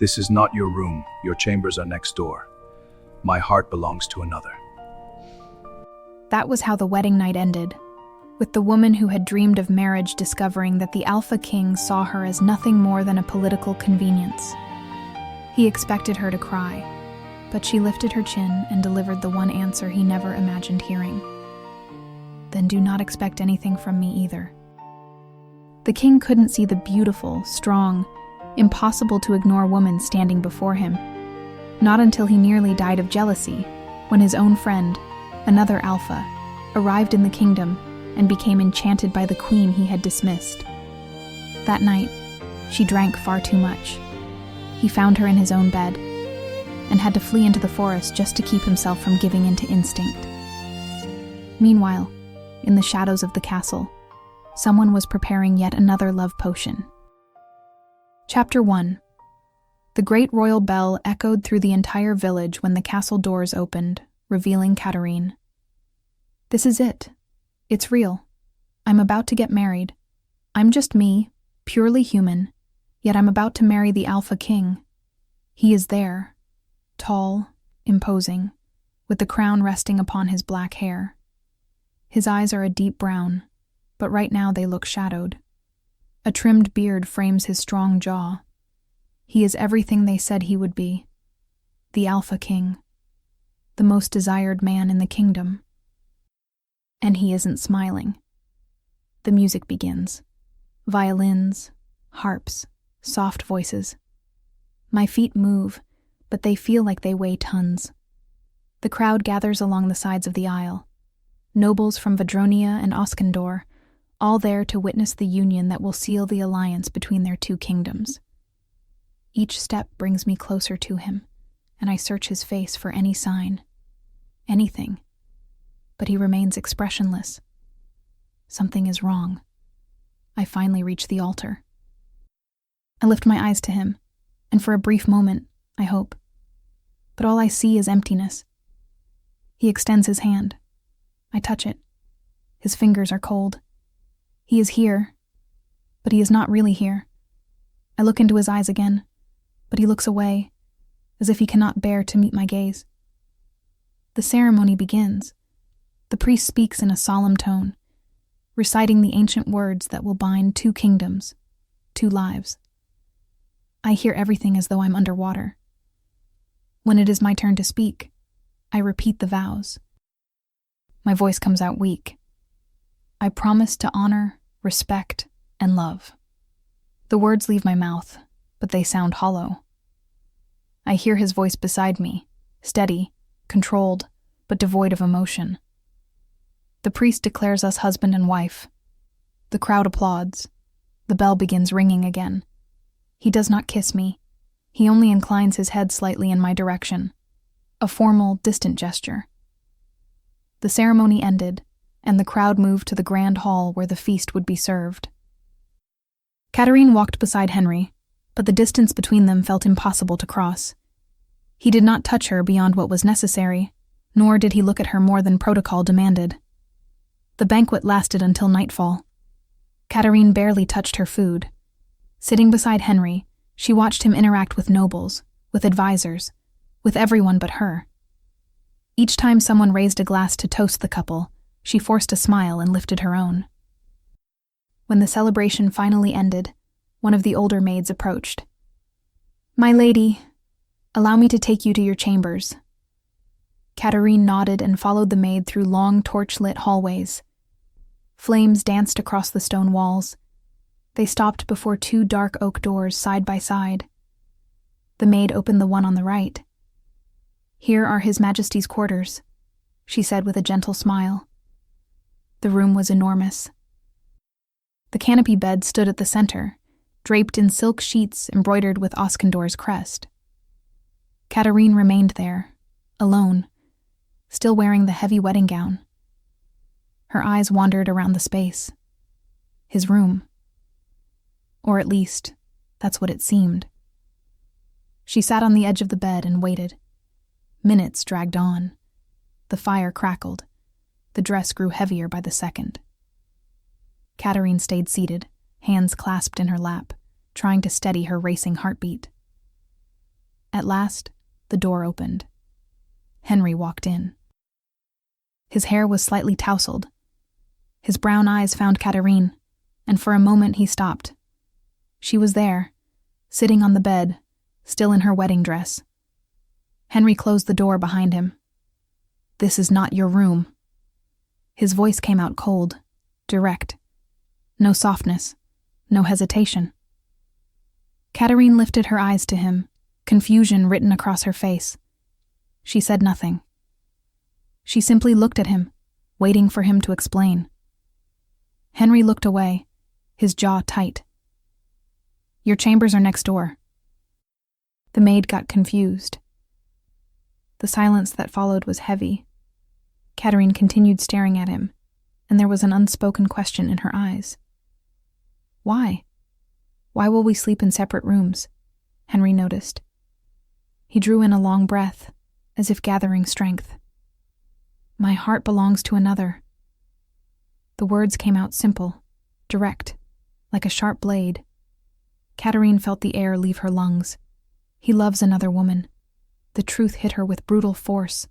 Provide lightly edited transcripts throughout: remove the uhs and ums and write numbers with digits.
This is not your room. Your chambers are next door. My heart belongs to another. That was how the wedding night ended, with the woman who had dreamed of marriage discovering that the Alpha King saw her as nothing more than a political convenience. He expected her to cry, but she lifted her chin and delivered the one answer he never imagined hearing. Then do not expect anything from me either. The king couldn't see the beautiful, strong, impossible-to-ignore woman standing before him, not until he nearly died of jealousy, when his own friend, another Alpha, arrived in the kingdom and became enchanted by the queen he had dismissed. That night, she drank far too much. He found her in his own bed, and had to flee into the forest just to keep himself from giving in to instinct. Meanwhile, in the shadows of the castle, someone was preparing yet another love potion. Chapter 1. The great royal bell echoed through the entire village when the castle doors opened, revealing Katarine. This is it. It's real. I'm about to get married. I'm just me, purely human, yet I'm about to marry the Alpha King. He is there, tall, imposing, with the crown resting upon his black hair. His eyes are a deep brown, but right now they look shadowed. A trimmed beard frames his strong jaw. He is everything they said he would be. The Alpha King. The most desired man in the kingdom. And he isn't smiling. The music begins. Violins, harps, soft voices. My feet move, but they feel like they weigh tons. The crowd gathers along the sides of the aisle. Nobles from Vadronia and Oskendor, all there to witness the union that will seal the alliance between their two kingdoms. Each step brings me closer to him, and I search his face for any sign, anything. But he remains expressionless. Something is wrong. I finally reach the altar. I lift my eyes to him, and for a brief moment, I hope. But all I see is emptiness. He extends his hand. I touch it. His fingers are cold. He is here, but he is not really here. I look into his eyes again, but he looks away, as if he cannot bear to meet my gaze. The ceremony begins. The priest speaks in a solemn tone, reciting the ancient words that will bind two kingdoms, two lives. I hear everything as though I'm underwater. When it is my turn to speak, I repeat the vows. My voice comes out weak. I promise to honor, respect, and love. The words leave my mouth, but they sound hollow. I hear his voice beside me, steady, controlled, but devoid of emotion. The priest declares us husband and wife. The crowd applauds. The bell begins ringing again. He does not kiss me. He only inclines his head slightly in my direction. A formal, distant gesture. The ceremony ended, and the crowd moved to the grand hall where the feast would be served. Katarine walked beside Henry, but the distance between them felt impossible to cross. He did not touch her beyond what was necessary, nor did he look at her more than protocol demanded. The banquet lasted until nightfall. Katarine barely touched her food. Sitting beside Henry, she watched him interact with nobles, with advisors, with everyone but her. Each time someone raised a glass to toast the couple, she forced a smile and lifted her own. When the celebration finally ended, one of the older maids approached. "My lady, allow me to take you to your chambers." Katarine nodded and followed the maid through long torch-lit hallways. Flames danced across the stone walls. They stopped before two dark oak doors side by side. The maid opened the one on the right. "Here are His Majesty's quarters," she said with a gentle smile. The room was enormous. The canopy bed stood at the center, draped in silk sheets embroidered with Oskendor's crest. Katarine remained there, alone, still wearing the heavy wedding gown. Her eyes wandered around the space. His room. Or at least, that's what it seemed. She sat on the edge of the bed and waited. Minutes dragged on. The fire crackled. The dress grew heavier by the second. Katarine stayed seated, hands clasped in her lap, trying to steady her racing heartbeat. At last, the door opened. Henry walked in. His hair was slightly tousled. His brown eyes found Katarine, and for a moment he stopped. She was there, sitting on the bed, still in her wedding dress. Henry closed the door behind him. "This is not your room." His voice came out cold, direct. No softness, no hesitation. Katarine lifted her eyes to him, confusion written across her face. She said nothing. She simply looked at him, waiting for him to explain. Henry looked away, his jaw tight. "Your chambers are next door." The maid got confused. The silence that followed was heavy. Katarine continued staring at him, and there was an unspoken question in her eyes. "Why? Why will we sleep in separate rooms?" Henry noticed. He drew in a long breath, as if gathering strength. "My heart belongs to another." The words came out simple, direct, like a sharp blade. Katarine felt the air leave her lungs. He loves another woman. The truth hit her with brutal force.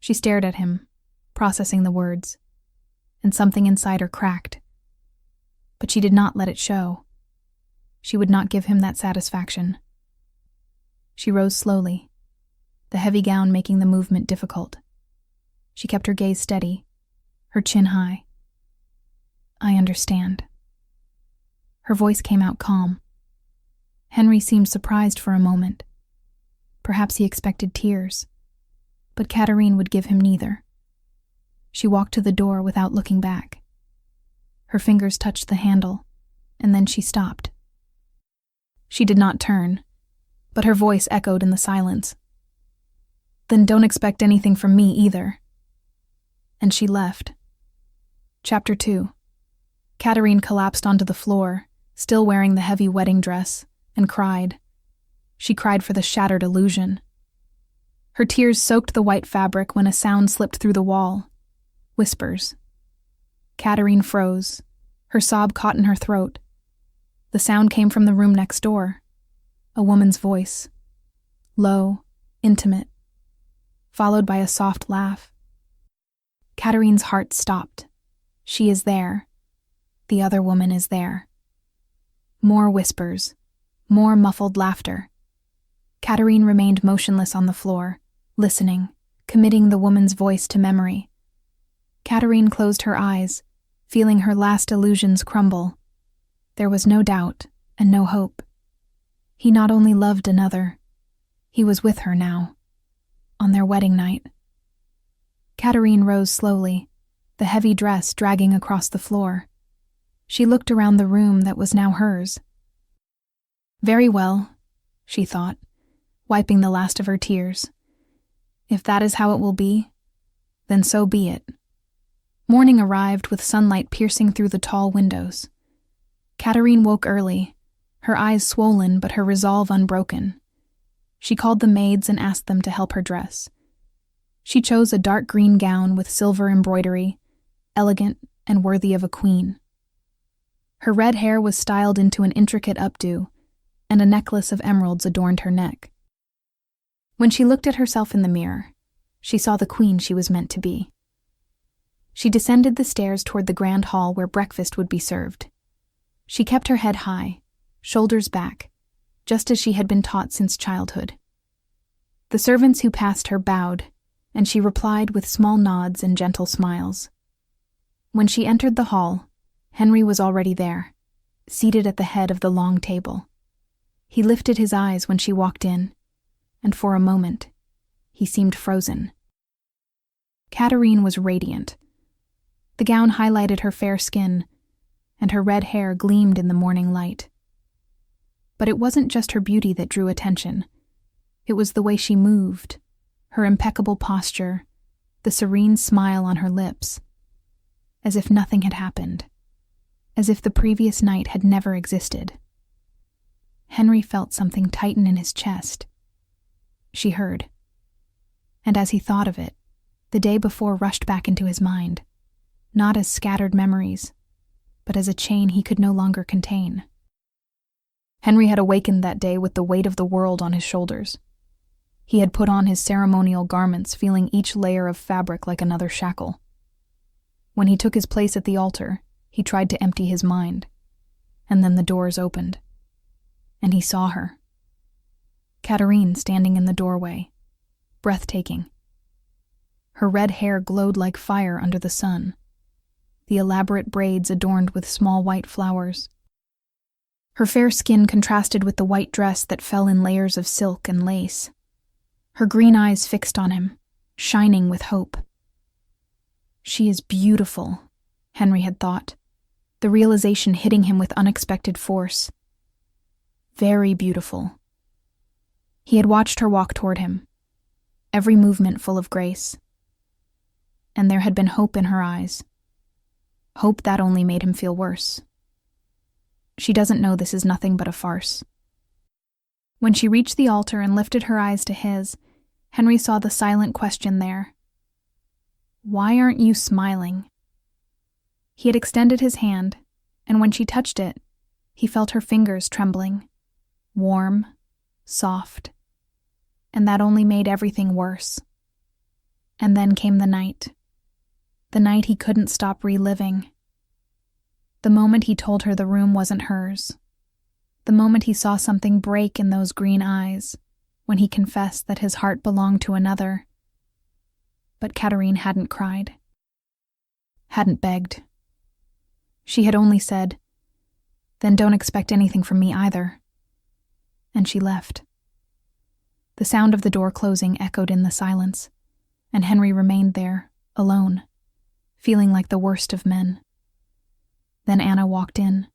She stared at him, processing the words, and something inside her cracked. But she did not let it show. She would not give him that satisfaction. She rose slowly, the heavy gown making the movement difficult. She kept her gaze steady, her chin high. "I understand." Her voice came out calm. Henry seemed surprised for a moment. Perhaps he expected tears, but Katarine would give him neither. She walked to the door without looking back. Her fingers touched the handle, and then she stopped. She did not turn, but her voice echoed in the silence. "Then don't expect anything from me either." And she left. Chapter 2. Katarine collapsed onto the floor, still wearing the heavy wedding dress, and cried. She cried for the shattered illusion. Her tears soaked the white fabric when a sound slipped through the wall. Whispers. Katarine froze. Her sob caught in her throat. The sound came from the room next door. A woman's voice. Low, intimate, followed by a soft laugh. Katarine's heart stopped. She is there. The other woman is there. More whispers. More muffled laughter. Katarine remained motionless on the floor, listening, committing the woman's voice to memory. Katarine closed her eyes, feeling her last illusions crumble. There was no doubt and no hope. He not only loved another, he was with her now, on their wedding night. Katarine rose slowly, the heavy dress dragging across the floor. She looked around the room that was now hers. Very well, she thought, wiping the last of her tears. If that is how it will be, then so be it. Morning arrived with sunlight piercing through the tall windows. Katarine woke early, her eyes swollen but her resolve unbroken. She called the maids and asked them to help her dress. She chose a dark green gown with silver embroidery, elegant and worthy of a queen. Her red hair was styled into an intricate updo, and a necklace of emeralds adorned her neck. When she looked at herself in the mirror, she saw the queen she was meant to be. She descended the stairs toward the grand hall where breakfast would be served. She kept her head high, shoulders back, just as she had been taught since childhood. The servants who passed her bowed, and she replied with small nods and gentle smiles. When she entered the hall, Henry was already there, seated at the head of the long table. He lifted his eyes when she walked in, and for a moment, he seemed frozen. Katarine was radiant. The gown highlighted her fair skin, and her red hair gleamed in the morning light. But it wasn't just her beauty that drew attention. It was the way she moved, her impeccable posture, the serene smile on her lips, as if nothing had happened, as if the previous night had never existed. Henry felt something tighten in his chest. She heard. And as he thought of it, the day before rushed back into his mind, not as scattered memories, but as a chain he could no longer contain. Henry had awakened that day with the weight of the world on his shoulders. He had put on his ceremonial garments, feeling each layer of fabric like another shackle. When he took his place at the altar, he tried to empty his mind, and then the doors opened, and he saw her. Katarine standing in the doorway, breathtaking. Her red hair glowed like fire under the sun, the elaborate braids adorned with small white flowers. Her fair skin contrasted with the white dress that fell in layers of silk and lace. Her green eyes fixed on him, shining with hope. She is beautiful, Henry had thought, the realization hitting him with unexpected force. Very beautiful. He had watched her walk toward him, every movement full of grace. And there had been hope in her eyes. Hope that only made him feel worse. She doesn't know this is nothing but a farce. When she reached the altar and lifted her eyes to his, Henry saw the silent question there. Why aren't you smiling? He had extended his hand, and when she touched it, he felt her fingers trembling, warm, soft, and that only made everything worse. And then came the night he couldn't stop reliving. The moment he told her the room wasn't hers. The moment he saw something break in those green eyes, when he confessed that his heart belonged to another. But Katarine hadn't cried, hadn't begged. She had only said, "Then don't expect anything from me either." And she left. The sound of the door closing echoed in the silence, and Henry remained there, alone, feeling like the worst of men. Then Anna walked in,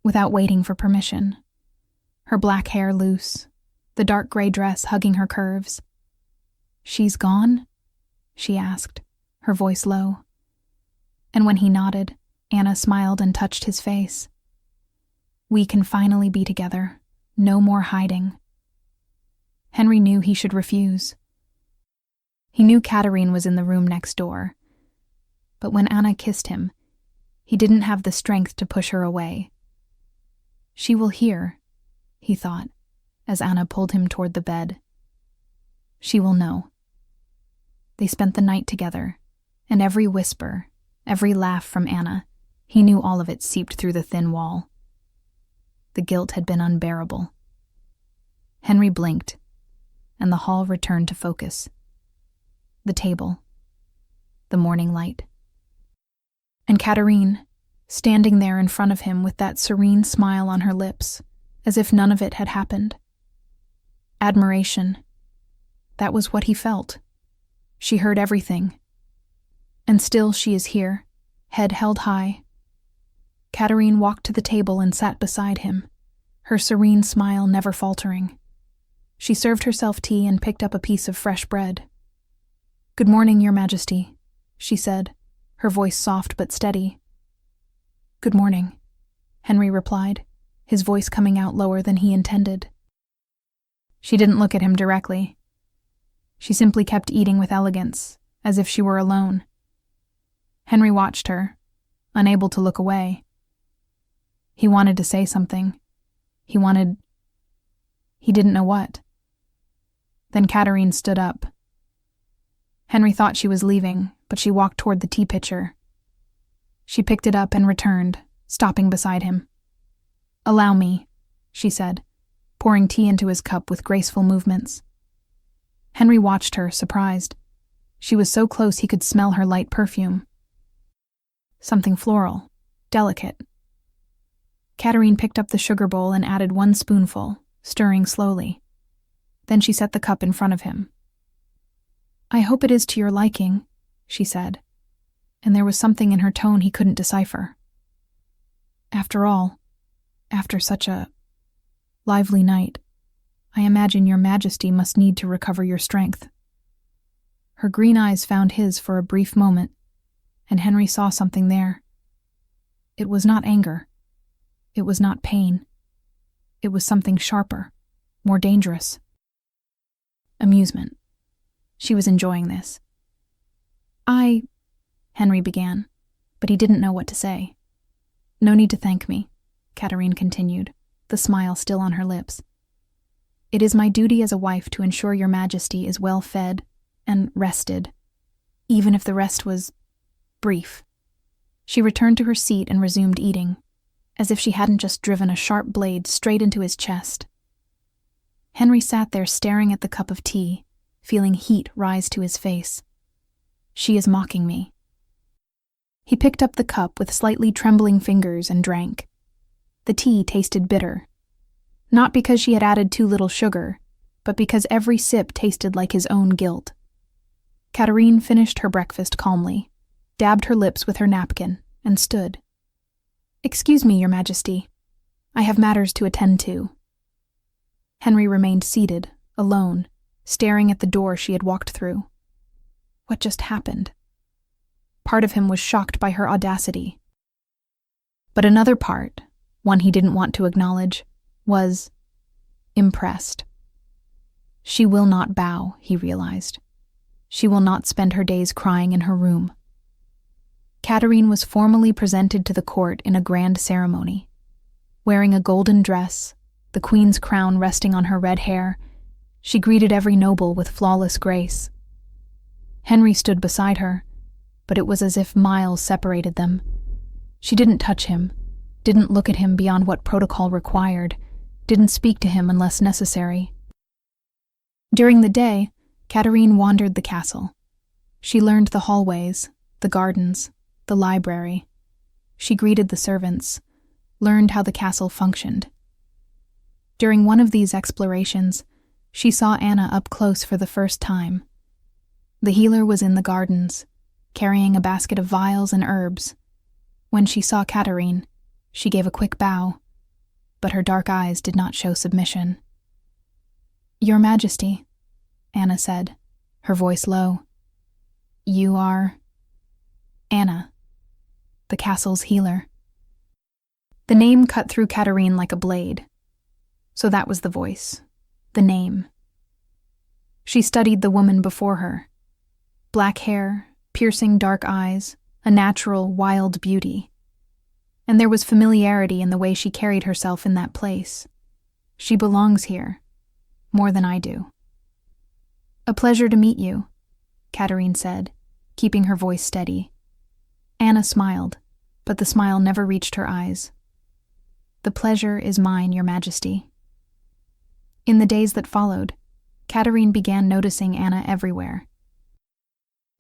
without waiting for permission, her black hair loose, the dark gray dress hugging her curves. "She's gone?" she asked, her voice low. And when he nodded, Anna smiled and touched his face. "We can finally be together. No more hiding." Henry knew he should refuse. He knew Katarine was in the room next door. But when Anna kissed him, he didn't have the strength to push her away. She will hear, he thought, as Anna pulled him toward the bed. She will know. They spent the night together, and every whisper, every laugh from Anna, he knew all of it seeped through the thin wall. The guilt had been unbearable. Henry blinked, and the hall returned to focus. The table, the morning light. And Katarine, standing there in front of him with that serene smile on her lips, as if none of it had happened. Admiration. That was what he felt. She heard everything. And still she is here, head held high. Katarine walked to the table and sat beside him, her serene smile never faltering. She served herself tea and picked up a piece of fresh bread. "Good morning, Your Majesty," she said, her voice soft but steady. "Good morning," Henry replied, his voice coming out lower than he intended. She didn't look at him directly. She simply kept eating with elegance, as if she were alone. Henry watched her, unable to look away. He wanted to say something. He didn't know what. Then Katarine stood up. Henry thought she was leaving, but she walked toward the tea pitcher. She picked it up and returned, stopping beside him. "Allow me," she said, pouring tea into his cup with graceful movements. Henry watched her, surprised. She was so close he could smell her light perfume. Something floral, delicate. Katarine picked up the sugar bowl and added 1 spoonful, stirring slowly. Then she set the cup in front of him. "I hope it is to your liking," she said, and there was something in her tone he couldn't decipher. "After all, after such a lively night, I imagine Your Majesty must need to recover your strength." Her green eyes found his for a brief moment, and Henry saw something there. It was not anger. It was not pain. It was something sharper, more dangerous. Amusement. She was enjoying this. Henry began, but he didn't know what to say. "No need to thank me," Katarine continued, the smile still on her lips. "It is my duty as a wife to ensure your majesty is well fed and rested, even if the rest was brief." She returned to her seat and resumed eating, as if she hadn't just driven a sharp blade straight into his chest. Henry sat there staring at the cup of tea, feeling heat rise to his face. "She is mocking me." He picked up the cup with slightly trembling fingers and drank. The tea tasted bitter. Not because she had added too little sugar, but because every sip tasted like his own guilt. Katarine finished her breakfast calmly, dabbed her lips with her napkin, and stood. "Excuse me, Your Majesty. I have matters to attend to." Henry remained seated, alone, staring at the door she had walked through. What just happened? Part of him was shocked by her audacity. But another part, one he didn't want to acknowledge, was impressed. She will not bow, he realized. She will not spend her days crying in her room. Katarine was formally presented to the court in a grand ceremony. Wearing a golden dress, the queen's crown resting on her red hair, she greeted every noble with flawless grace. Henry stood beside her, but it was as if miles separated them. She didn't touch him, didn't look at him beyond what protocol required, didn't speak to him unless necessary. During the day, Katarine wandered the castle. She learned the hallways, the gardens, the library. She greeted the servants, learned how the castle functioned. During one of these explorations, she saw Anna up close for the first time. The healer was in the gardens, carrying a basket of vials and herbs. When she saw Katarine, she gave a quick bow, but her dark eyes did not show submission. "Your Majesty," Anna said, her voice low. "You are..." "Anna, the castle's healer." The name cut through Katarine like a blade. So that was the voice, the name. She studied the woman before her. Black hair, piercing dark eyes, a natural, wild beauty. And there was familiarity in the way she carried herself in that place. She belongs here, more than I do. "A pleasure to meet you," Katarine said, keeping her voice steady. Anna smiled, but the smile never reached her eyes. "The pleasure is mine, Your Majesty." In the days that followed, Katarine began noticing Anna everywhere.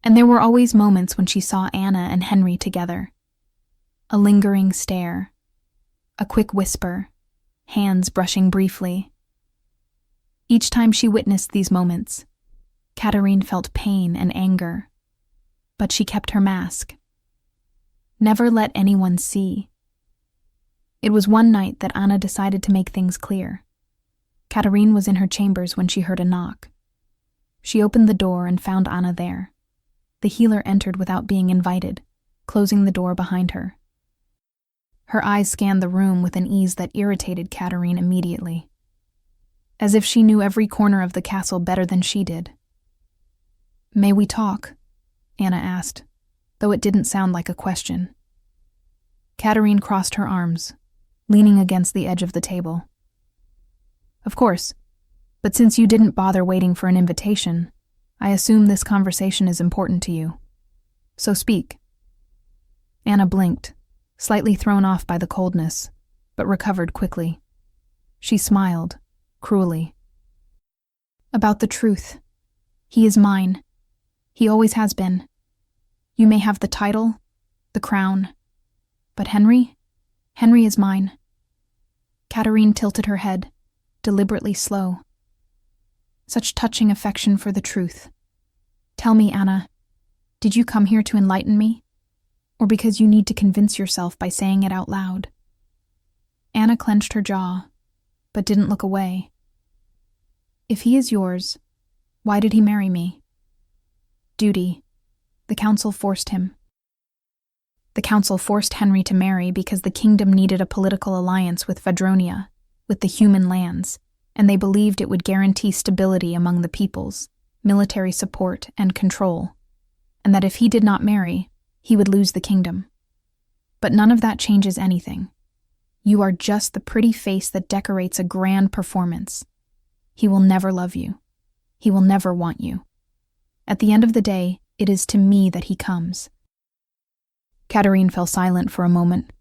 And there were always moments when she saw Anna and Henry together. A lingering stare, a quick whisper, hands brushing briefly. Each time she witnessed these moments, Katarine felt pain and anger, but she kept her mask. Never let anyone see. It was one night that Anna decided to make things clear. Katarine was in her chambers when she heard a knock. She opened the door and found Anna there. The healer entered without being invited, closing the door behind her. Her eyes scanned the room with an ease that irritated Katarine immediately. As if she knew every corner of the castle better than she did. "May we talk?" Anna asked, though it didn't sound like a question. Katarine crossed her arms, leaning against the edge of the table. "Of course, but since you didn't bother waiting for an invitation, I assume this conversation is important to you. So speak." Anna blinked, slightly thrown off by the coldness, but recovered quickly. She smiled, cruelly. "About the truth. He is mine. He always has been. You may have the title, the crown, but Henry is mine." Katarine tilted her head, deliberately slow. Such touching affection for the truth. "Tell me, Anna, did you come here to enlighten me? Or because you need to convince yourself by saying it out loud?" Anna clenched her jaw, but didn't look away. "If he is yours, why did he marry me?" "Duty. The council forced him." "The council forced Henry to marry because the kingdom needed a political alliance with Vadronia, with the human lands, and they believed it would guarantee stability among the peoples, military support, and control, and that if he did not marry, he would lose the kingdom. But none of that changes anything. You are just the pretty face that decorates a grand performance. He will never love you. He will never want you. At the end of the day, it is to me that he comes." Katarine fell silent for a moment,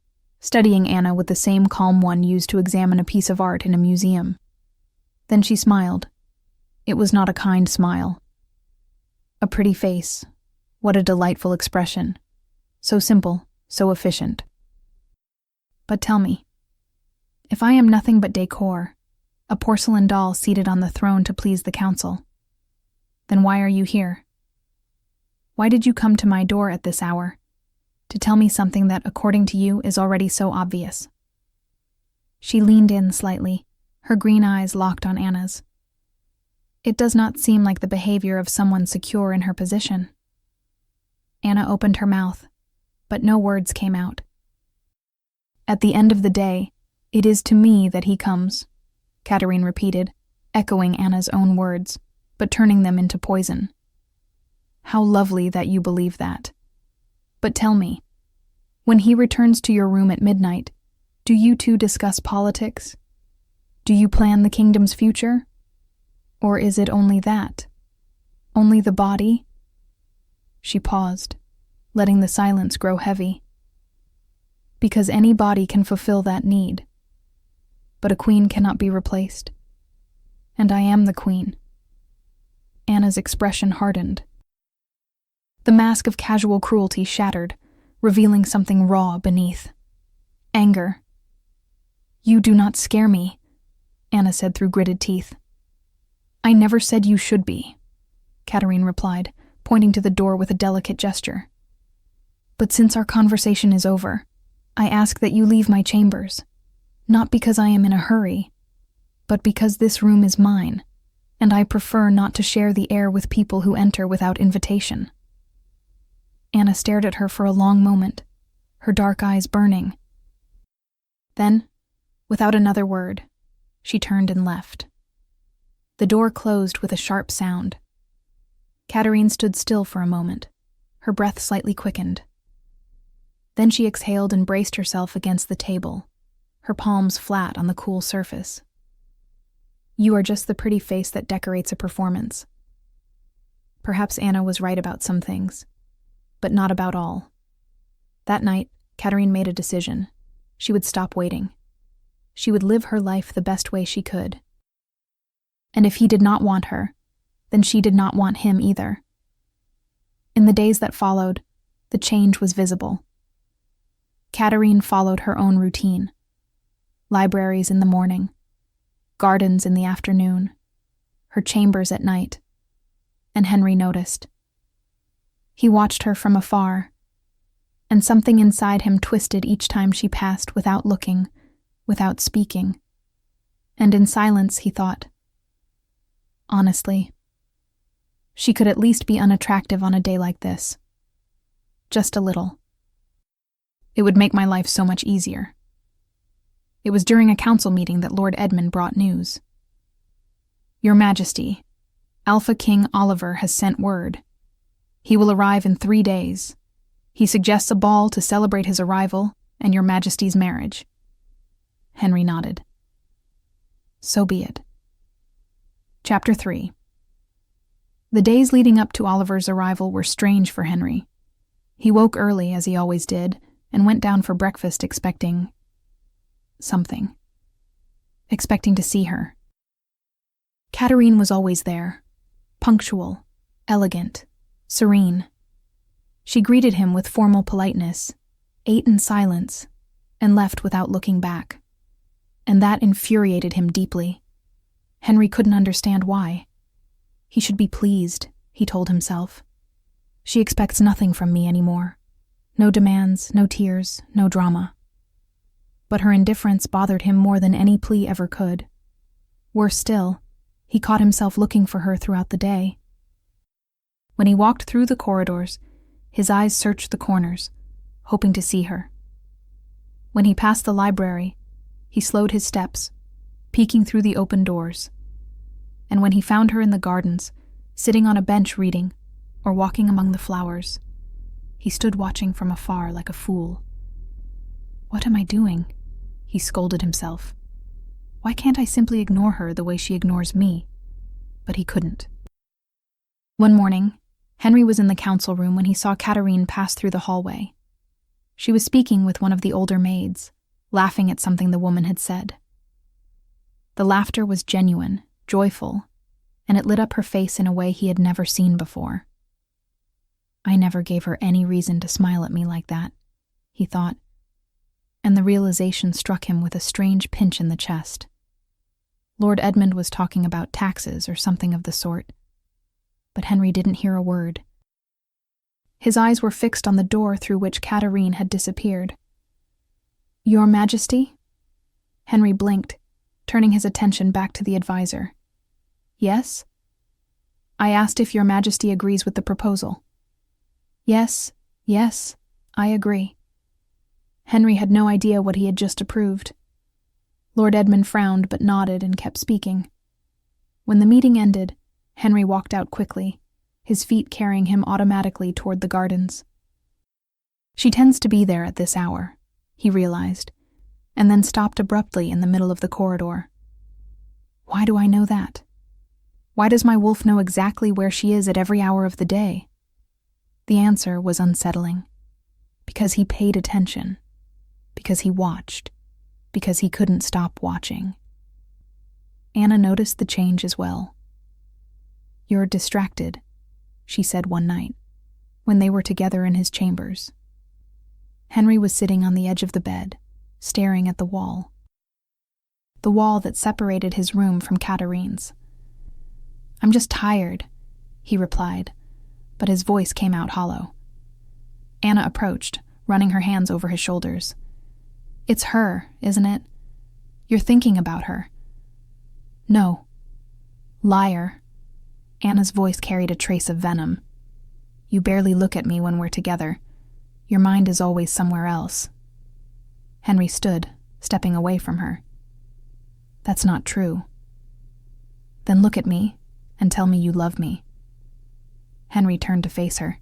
studying Anna with the same calm one used to examine a piece of art in a museum. Then she smiled. It was not a kind smile. A pretty face. What a delightful expression. So simple, so efficient. "But tell me, if I am nothing but decor, a porcelain doll seated on the throne to please the council, then why are you here? Why did you come to my door at this hour, to tell me something that, according to you, is already so obvious?" She leaned in slightly, her green eyes locked on Anna's. It does not seem like the behavior of someone secure in her position. Anna opened her mouth, but no words came out. "At the end of the day, it is to me that he comes," Katarine repeated, echoing Anna's own words, but turning them into poison. "How lovely that you believe that. But tell me, when he returns to your room at midnight, do you two discuss politics? Do you plan the kingdom's future? Or is it only that? Only the body?" She paused, letting the silence grow heavy. "Because any body can fulfill that need. But a queen cannot be replaced. And I am the queen." Anna's expression hardened. The mask of casual cruelty shattered, revealing something raw beneath. Anger. "You do not scare me," Anna said through gritted teeth. "I never said you should be," Katarine replied, pointing to the door with a delicate gesture. "But since our conversation is over, I ask that you leave my chambers, not because I am in a hurry, but because this room is mine, and I prefer not to share the air with people who enter without invitation." Anna stared at her for a long moment, her dark eyes burning. Then, without another word, she turned and left. The door closed with a sharp sound. Katarine stood still for a moment, her breath slightly quickened. Then she exhaled and braced herself against the table, her palms flat on the cool surface. "You are just the pretty face that decorates a performance." Perhaps Anna was right about some things, but not about all. That night, Katarine made a decision. She would stop waiting. She would live her life the best way she could. And if he did not want her, then she did not want him either. In the days that followed, the change was visible. Katarine followed her own routine. Libraries in the morning, gardens in the afternoon, her chambers at night. And Henry noticed. He watched her from afar, and something inside him twisted each time she passed without looking, without speaking. And in silence, he thought, honestly, she could at least be unattractive on a day like this. Just a little. It would make my life so much easier. It was during a council meeting that Lord Edmund brought news. "Your Majesty, Alpha King Oliver has sent word. He will arrive in 3 days. He suggests a ball to celebrate his arrival and your Majesty's marriage." Henry nodded. So be it. Chapter 3. The days leading up to Oliver's arrival were strange for Henry. He woke early, as he always did, and went down for breakfast expecting something. Expecting to see her. Katarine was always there, punctual, elegant, serene. She greeted him with formal politeness, ate in silence, and left without looking back. And that infuriated him deeply. Henry couldn't understand why. He should be pleased, he told himself. She expects nothing from me anymore. No demands, no tears, no drama. But her indifference bothered him more than any plea ever could. Worse still, he caught himself looking for her throughout the day. When he walked through the corridors, his eyes searched the corners, hoping to see her. When he passed the library, he slowed his steps, peeking through the open doors. And when he found her in the gardens, sitting on a bench reading, or walking among the flowers, he stood watching from afar like a fool. "What am I doing?" he scolded himself. Why can't I simply ignore her the way she ignores me? But he couldn't. One morning, Henry was in the council room when he saw Katarine pass through the hallway. She was speaking with one of the older maids, laughing at something the woman had said. The laughter was genuine, joyful, and it lit up her face in a way he had never seen before. I never gave her any reason to smile at me like that, he thought, and the realization struck him with a strange pinch in the chest. Lord Edmund was talking about taxes or something of the sort, but Henry didn't hear a word. His eyes were fixed on the door through which Katarine had disappeared. Your Majesty? Henry blinked, turning his attention back to the advisor. Yes? I asked if Your Majesty agrees with the proposal. Yes, I agree. Henry had no idea what he had just approved. Lord Edmund frowned but nodded and kept speaking. When the meeting ended, Henry walked out quickly, his feet carrying him automatically toward the gardens. She tends to be there at this hour, he realized, and then stopped abruptly in the middle of the corridor. Why do I know that? Why does my wolf know exactly where she is at every hour of the day? The answer was unsettling. Because he paid attention. Because he watched. Because he couldn't stop watching. Anna noticed the change as well. You're distracted, she said one night, when they were together in his chambers. Henry was sitting on the edge of the bed, staring at the wall that separated his room from Katarine's. I'm just tired, he replied, but his voice came out hollow. Anna approached, running her hands over his shoulders. It's her, isn't it? You're thinking about her. No. Liar. Anna's voice carried a trace of venom. You barely look at me when we're together. Your mind is always somewhere else. Henry stood, stepping away from her. That's not true. Then look at me and tell me you love me. Henry turned to face her.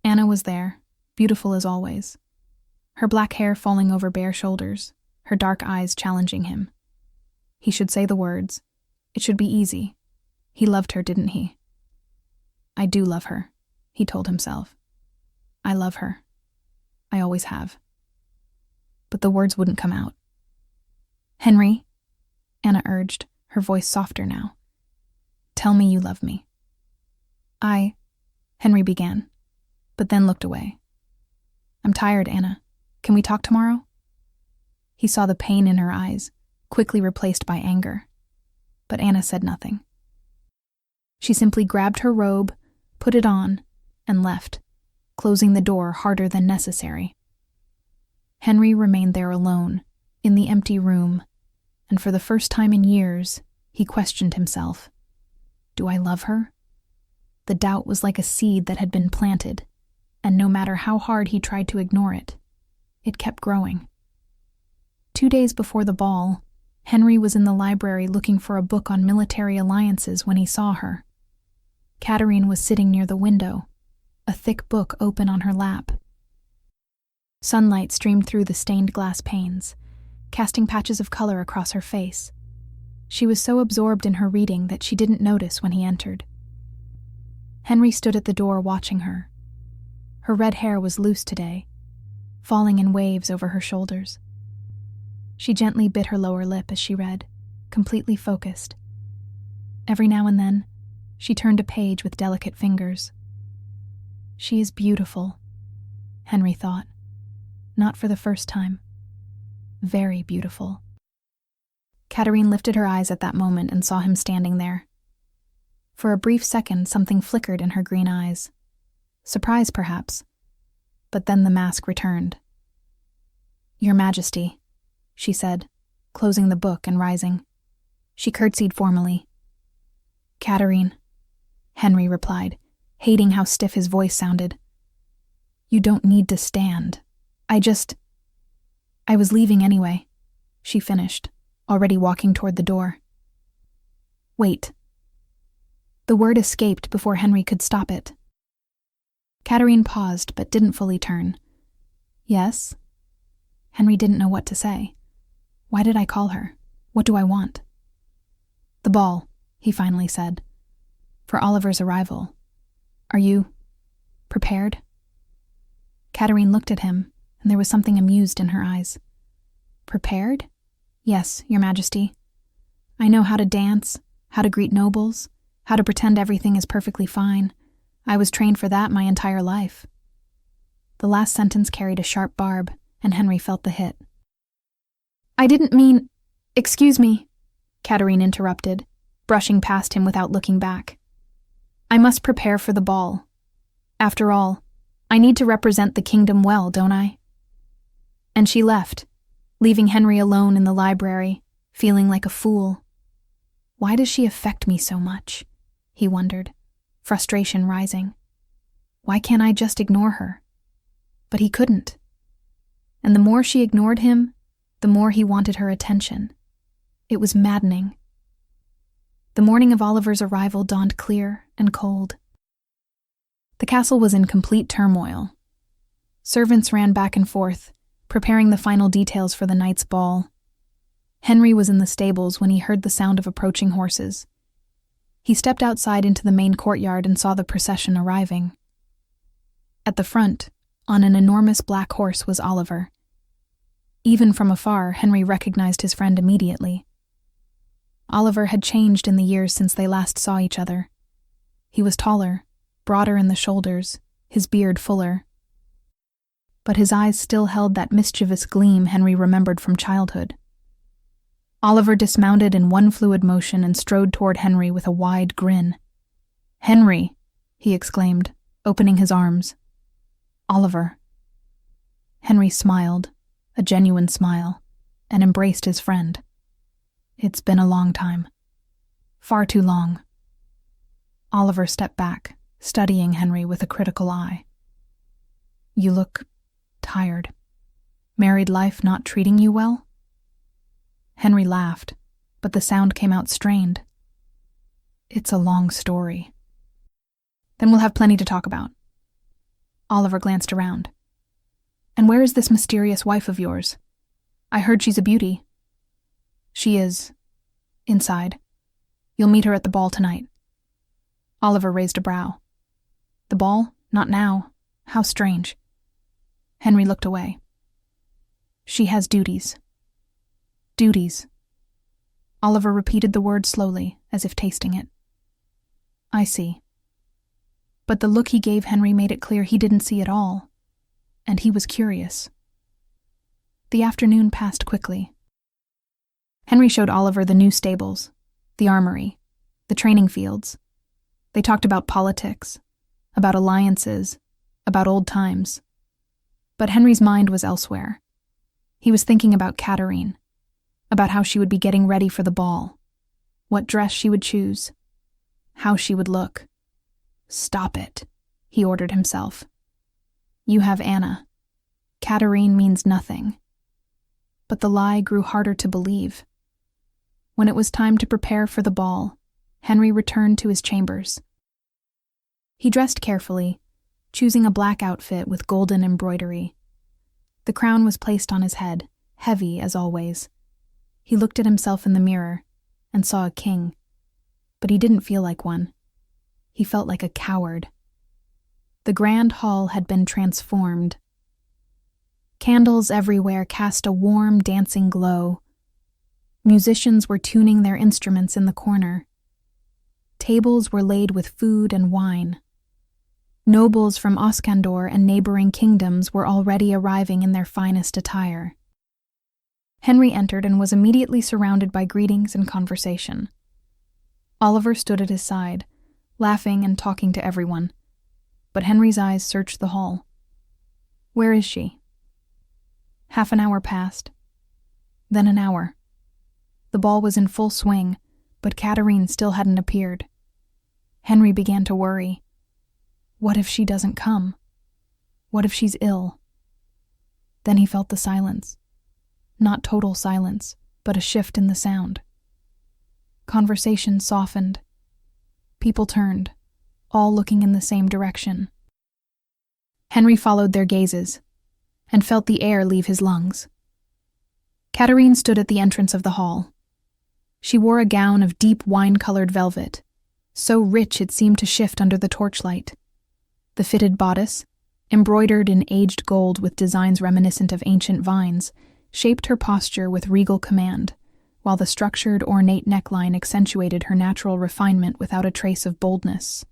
Anna was there, beautiful as always. Her black hair falling over bare shoulders, her dark eyes challenging him. He should say the words. It should be easy. He loved her, didn't he? I do love her, he told himself. I love her. I always have. But the words wouldn't come out. Henry, Anna urged, her voice softer now. Tell me you love me. Henry began, but then looked away. I'm tired, Anna. Can we talk tomorrow? He saw the pain in her eyes, quickly replaced by anger. But Anna said nothing. She simply grabbed her robe, put it on, and left, closing the door harder than necessary. Henry remained there alone, in the empty room, and for the first time in years, he questioned himself. Do I love her? The doubt was like a seed that had been planted, and no matter how hard he tried to ignore it, it kept growing. 2 days before the ball, Henry was in the library looking for a book on military alliances when he saw her. Katarine was sitting near the window, a thick book open on her lap. Sunlight streamed through the stained glass panes, casting patches of color across her face. She was so absorbed in her reading that she didn't notice when he entered. Henry stood at the door watching her. Her red hair was loose today, falling in waves over her shoulders. She gently bit her lower lip as she read, completely focused. Every now and then, she turned a page with delicate fingers. She is beautiful, Henry thought. Not for the first time. Very beautiful. Katarine lifted her eyes at that moment and saw him standing there. For a brief second, something flickered in her green eyes. Surprise, perhaps. But then the mask returned. Your Majesty, she said, closing the book and rising. She curtsied formally. Katarine, Henry replied, hating how stiff his voice sounded. You don't need to stand. I was leaving anyway, she finished, already walking toward the door. Wait. The word escaped before Henry could stop it. Katarine paused but didn't fully turn. Yes? Henry didn't know what to say. Why did I call her? What do I want? The ball, he finally said. For Oliver's arrival. Are you prepared? Katarine looked at him, and there was something amused in her eyes. Prepared? Yes, Your Majesty. I know how to dance, how to greet nobles, how to pretend everything is perfectly fine. I was trained for that my entire life. The last sentence carried a sharp barb, and Henry felt the hit. I didn't mean— Excuse me, Katarine interrupted, brushing past him without looking back. I must prepare for the ball. After all, I need to represent the kingdom well, don't I? And she left, leaving Henry alone in the library, feeling like a fool. Why does she affect me so much? He wondered, frustration rising. Why can't I just ignore her? But he couldn't. And the more she ignored him, the more he wanted her attention. It was maddening. The morning of Oliver's arrival dawned clear and cold. The castle was in complete turmoil. Servants ran back and forth, preparing the final details for the night's ball. Henry was in the stables when he heard the sound of approaching horses. He stepped outside into the main courtyard and saw the procession arriving. At the front, on an enormous black horse, was Oliver. Even from afar, Henry recognized his friend immediately. Oliver had changed in the years since they last saw each other. He was taller, broader in the shoulders, his beard fuller. But his eyes still held that mischievous gleam Henry remembered from childhood. Oliver dismounted in one fluid motion and strode toward Henry with a wide grin. "Henry," he exclaimed, opening his arms. "Oliver." Henry smiled, a genuine smile, and embraced his friend. It's been a long time. Far too long. Oliver stepped back, studying Henry with a critical eye. You look tired. Married life not treating you well? Henry laughed, but the sound came out strained. It's a long story. Then we'll have plenty to talk about. Oliver glanced around. And where is this mysterious wife of yours? I heard she's a beauty. She is. Inside. You'll meet her at the ball tonight. Oliver raised a brow. The ball? Not now. How strange. Henry looked away. She has duties. Duties. Oliver repeated the word slowly, as if tasting it. I see. But the look he gave Henry made it clear he didn't see at all, and he was curious. The afternoon passed quickly. Henry showed Oliver the new stables, the armory, the training fields. They talked about politics, about alliances, about old times. But Henry's mind was elsewhere. He was thinking about Katarine, about how she would be getting ready for the ball, what dress she would choose, how she would look. Stop it, he ordered himself. You have Anna. Katarine means nothing. But the lie grew harder to believe. When it was time to prepare for the ball, Henry returned to his chambers. He dressed carefully, choosing a black outfit with golden embroidery. The crown was placed on his head, heavy as always. He looked at himself in the mirror and saw a king, but he didn't feel like one. He felt like a coward. The grand hall had been transformed. Candles everywhere cast a warm, dancing glow. Musicians were tuning their instruments in the corner. Tables were laid with food and wine. Nobles from Oskandor and neighboring kingdoms were already arriving in their finest attire. Henry entered and was immediately surrounded by greetings and conversation. Oliver stood at his side, laughing and talking to everyone, but Henry's eyes searched the hall. Where is she? Half an hour passed. Then an hour. The ball was in full swing, but Katarine still hadn't appeared. Henry began to worry. What if she doesn't come? What if she's ill? Then he felt the silence. Not total silence, but a shift in the sound. Conversation softened. People turned, all looking in the same direction. Henry followed their gazes and felt the air leave his lungs. Katarine stood at the entrance of the hall. She wore a gown of deep wine-colored velvet, so rich it seemed to shift under the torchlight. The fitted bodice, embroidered in aged gold with designs reminiscent of ancient vines, shaped her posture with regal command, while the structured, ornate neckline accentuated her natural refinement without a trace of boldness.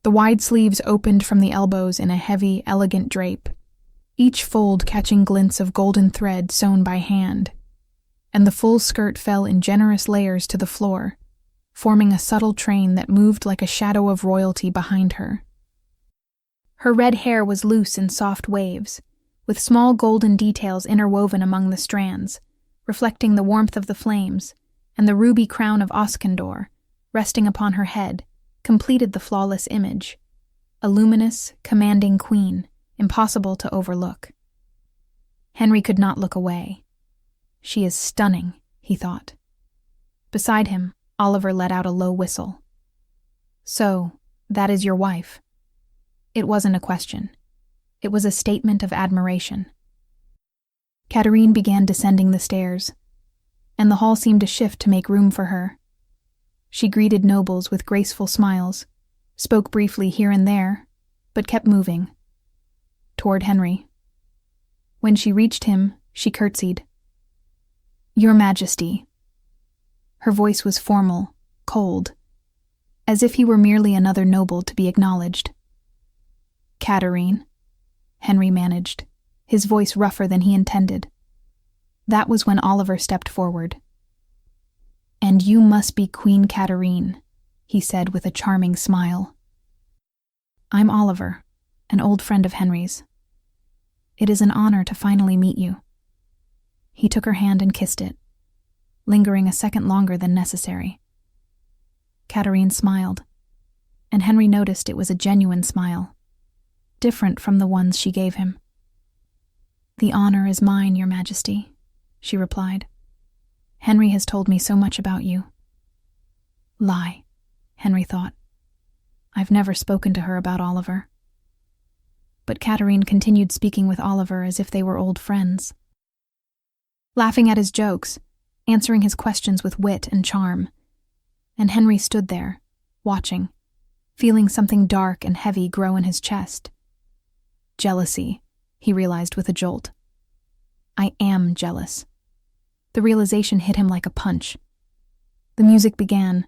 The wide sleeves opened from the elbows in a heavy, elegant drape, each fold catching glints of golden thread sewn by hand, and the full skirt fell in generous layers to the floor, forming a subtle train that moved like a shadow of royalty behind her. Her red hair was loose in soft waves, with small golden details interwoven among the strands, reflecting the warmth of the flames, and the ruby crown of Oskandor, resting upon her head, completed the flawless image, a luminous, commanding queen, impossible to overlook. Henry could not look away. She is stunning, he thought. Beside him, Oliver let out a low whistle. So, that is your wife. It wasn't a question. It was a statement of admiration. Katarine began descending the stairs, and the hall seemed to shift to make room for her. She greeted nobles with graceful smiles, spoke briefly here and there, but kept moving. Toward Henry. When she reached him, she curtsied. "Your Majesty." Her voice was formal, cold, as if he were merely another noble to be acknowledged. "Katarine," Henry managed, his voice rougher than he intended. That was when Oliver stepped forward. "And you must be Queen Katarine," he said with a charming smile. "I'm Oliver, an old friend of Henry's. It is an honor to finally meet you." He took her hand and kissed it, lingering a second longer than necessary. Katarine smiled, and Henry noticed it was a genuine smile, different from the ones she gave him. "The honor is mine, Your Majesty," she replied. "Henry has told me so much about you." Lie, Henry thought. I've never spoken to her about Oliver. But Katarine continued speaking with Oliver as if they were old friends. Laughing at his jokes, answering his questions with wit and charm. And Henry stood there, watching, feeling something dark and heavy grow in his chest. Jealousy, he realized with a jolt. I am jealous. The realization hit him like a punch. The music began,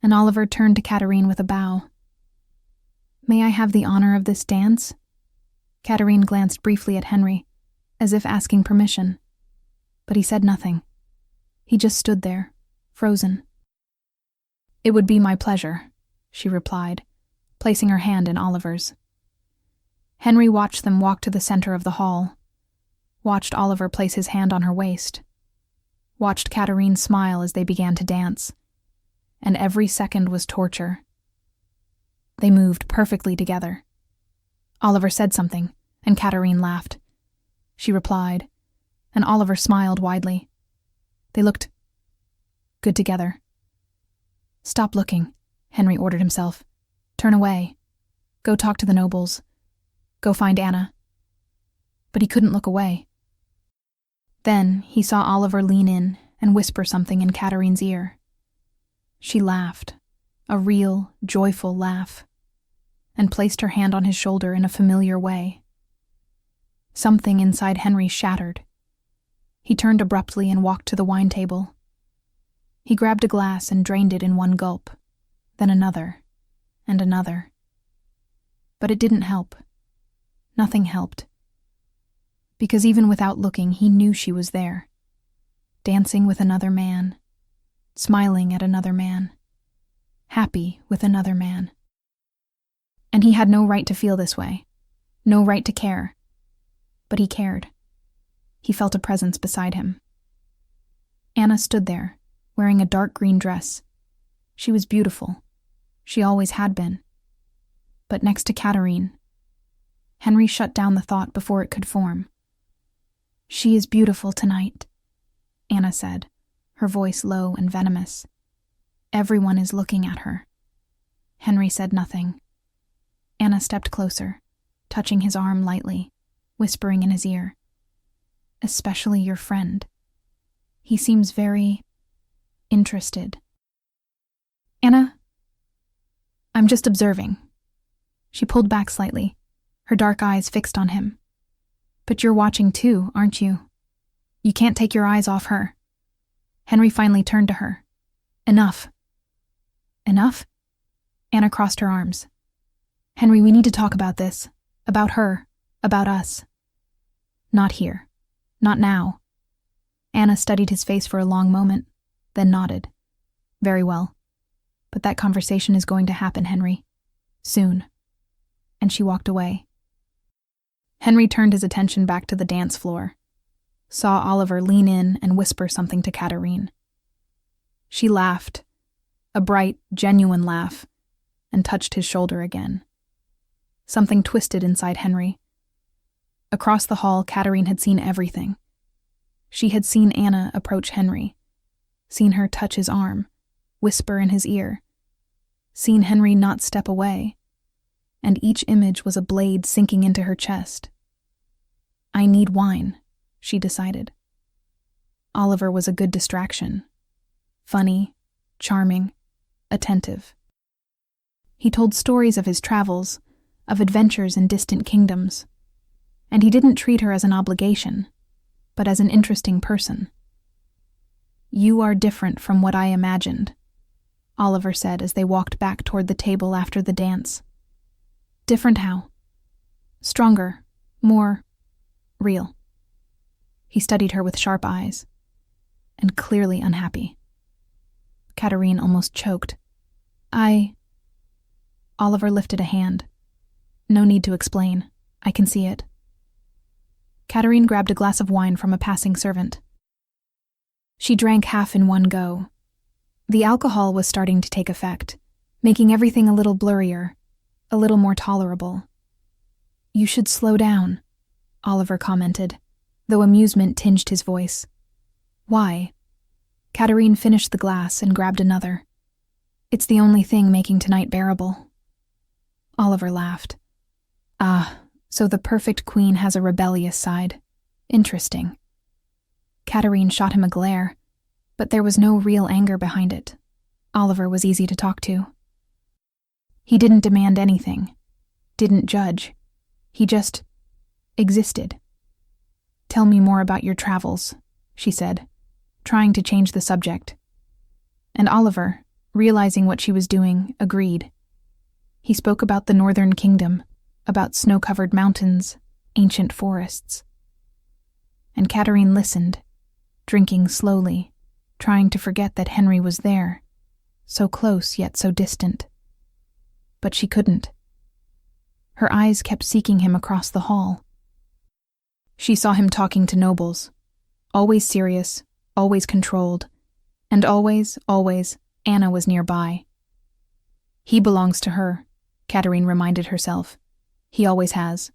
and Oliver turned to Katarine with a bow. "May I have the honor of this dance?" Katarine glanced briefly at Henry, as if asking permission. But he said nothing. He just stood there, frozen. "It would be my pleasure," she replied, placing her hand in Oliver's. Henry watched them walk to the center of the hall, watched Oliver place his hand on her waist, watched Katarine smile as they began to dance, and every second was torture. They moved perfectly together. Oliver said something, and Katarine laughed. She replied, and Oliver smiled widely. They looked good together. "Stop looking," Henry ordered himself. "Turn away. Go talk to the nobles. Go find Anna." But he couldn't look away. Then he saw Oliver lean in and whisper something in Katarine's ear. She laughed, a real, joyful laugh, and placed her hand on his shoulder in a familiar way. Something inside Henry shattered. He turned abruptly and walked to the wine table. He grabbed a glass and drained it in one gulp, then another, and another. But it didn't help. Nothing helped. Because even without looking, he knew she was there, dancing with another man, smiling at another man, happy with another man. And he had no right to feel this way, no right to care. But he cared. He felt a presence beside him. Anna stood there, wearing a dark green dress. She was beautiful. She always had been. But next to Katarine, Henry shut down the thought before it could form. "She is beautiful tonight," Anna said, her voice low and venomous. "Everyone is looking at her." Henry said nothing. Anna stepped closer, touching his arm lightly, whispering in his ear. especially your friend. He seems very interested. Anna, I'm just observing. She pulled back slightly, her dark eyes fixed on him. But you're watching too, aren't you? You can't take your eyes off her. Henry finally turned to her. Enough. Enough? Anna crossed her arms. Henry, we need to talk about this. About her. About us. Not here. Not now. Anna studied his face for a long moment, then nodded. Very well. But that conversation is going to happen, Henry. Soon. And she walked away. Henry turned his attention back to the dance floor, saw Oliver lean in and whisper something to Katarine. She laughed, a bright, genuine laugh, and touched his shoulder again. Something twisted inside Henry. Across the hall, Katarine had seen everything. She had seen Anna approach Henry, seen her touch his arm, whisper in his ear, seen Henry not step away, and each image was a blade sinking into her chest. I need wine, she decided. Oliver was a good distraction. Funny, charming, attentive. He told stories of his travels, of adventures in distant kingdoms, and he didn't treat her as an obligation, but as an interesting person. You are different from what I imagined, Oliver said as they walked back toward the table after the dance. Different how? Stronger, more real. He studied her with sharp eyes, and clearly unhappy. Katarine almost choked. Oliver lifted a hand. No need to explain. I can see it. Katarine grabbed a glass of wine from a passing servant. She drank half in one go. The alcohol was starting to take effect, making everything a little blurrier, a little more tolerable. You should slow down, Oliver commented, though amusement tinged his voice. Why? Katarine finished the glass and grabbed another. It's the only thing making tonight bearable. Oliver laughed. Ah, so the perfect queen has a rebellious side. Interesting. Katarine shot him a glare, but there was no real anger behind it. Oliver was easy to talk to. He didn't demand anything, didn't judge. He just existed. Tell me more about your travels, she said, trying to change the subject. And Oliver, realizing what she was doing, agreed. He spoke about the northern kingdom, about snow-covered mountains, ancient forests. And Katarine listened, drinking slowly, trying to forget that Henry was there, so close yet so distant. But she couldn't. Her eyes kept seeking him across the hall. She saw him talking to nobles, always serious, always controlled, and always, Anna was nearby. He belongs to her, Katarine reminded herself. He always has.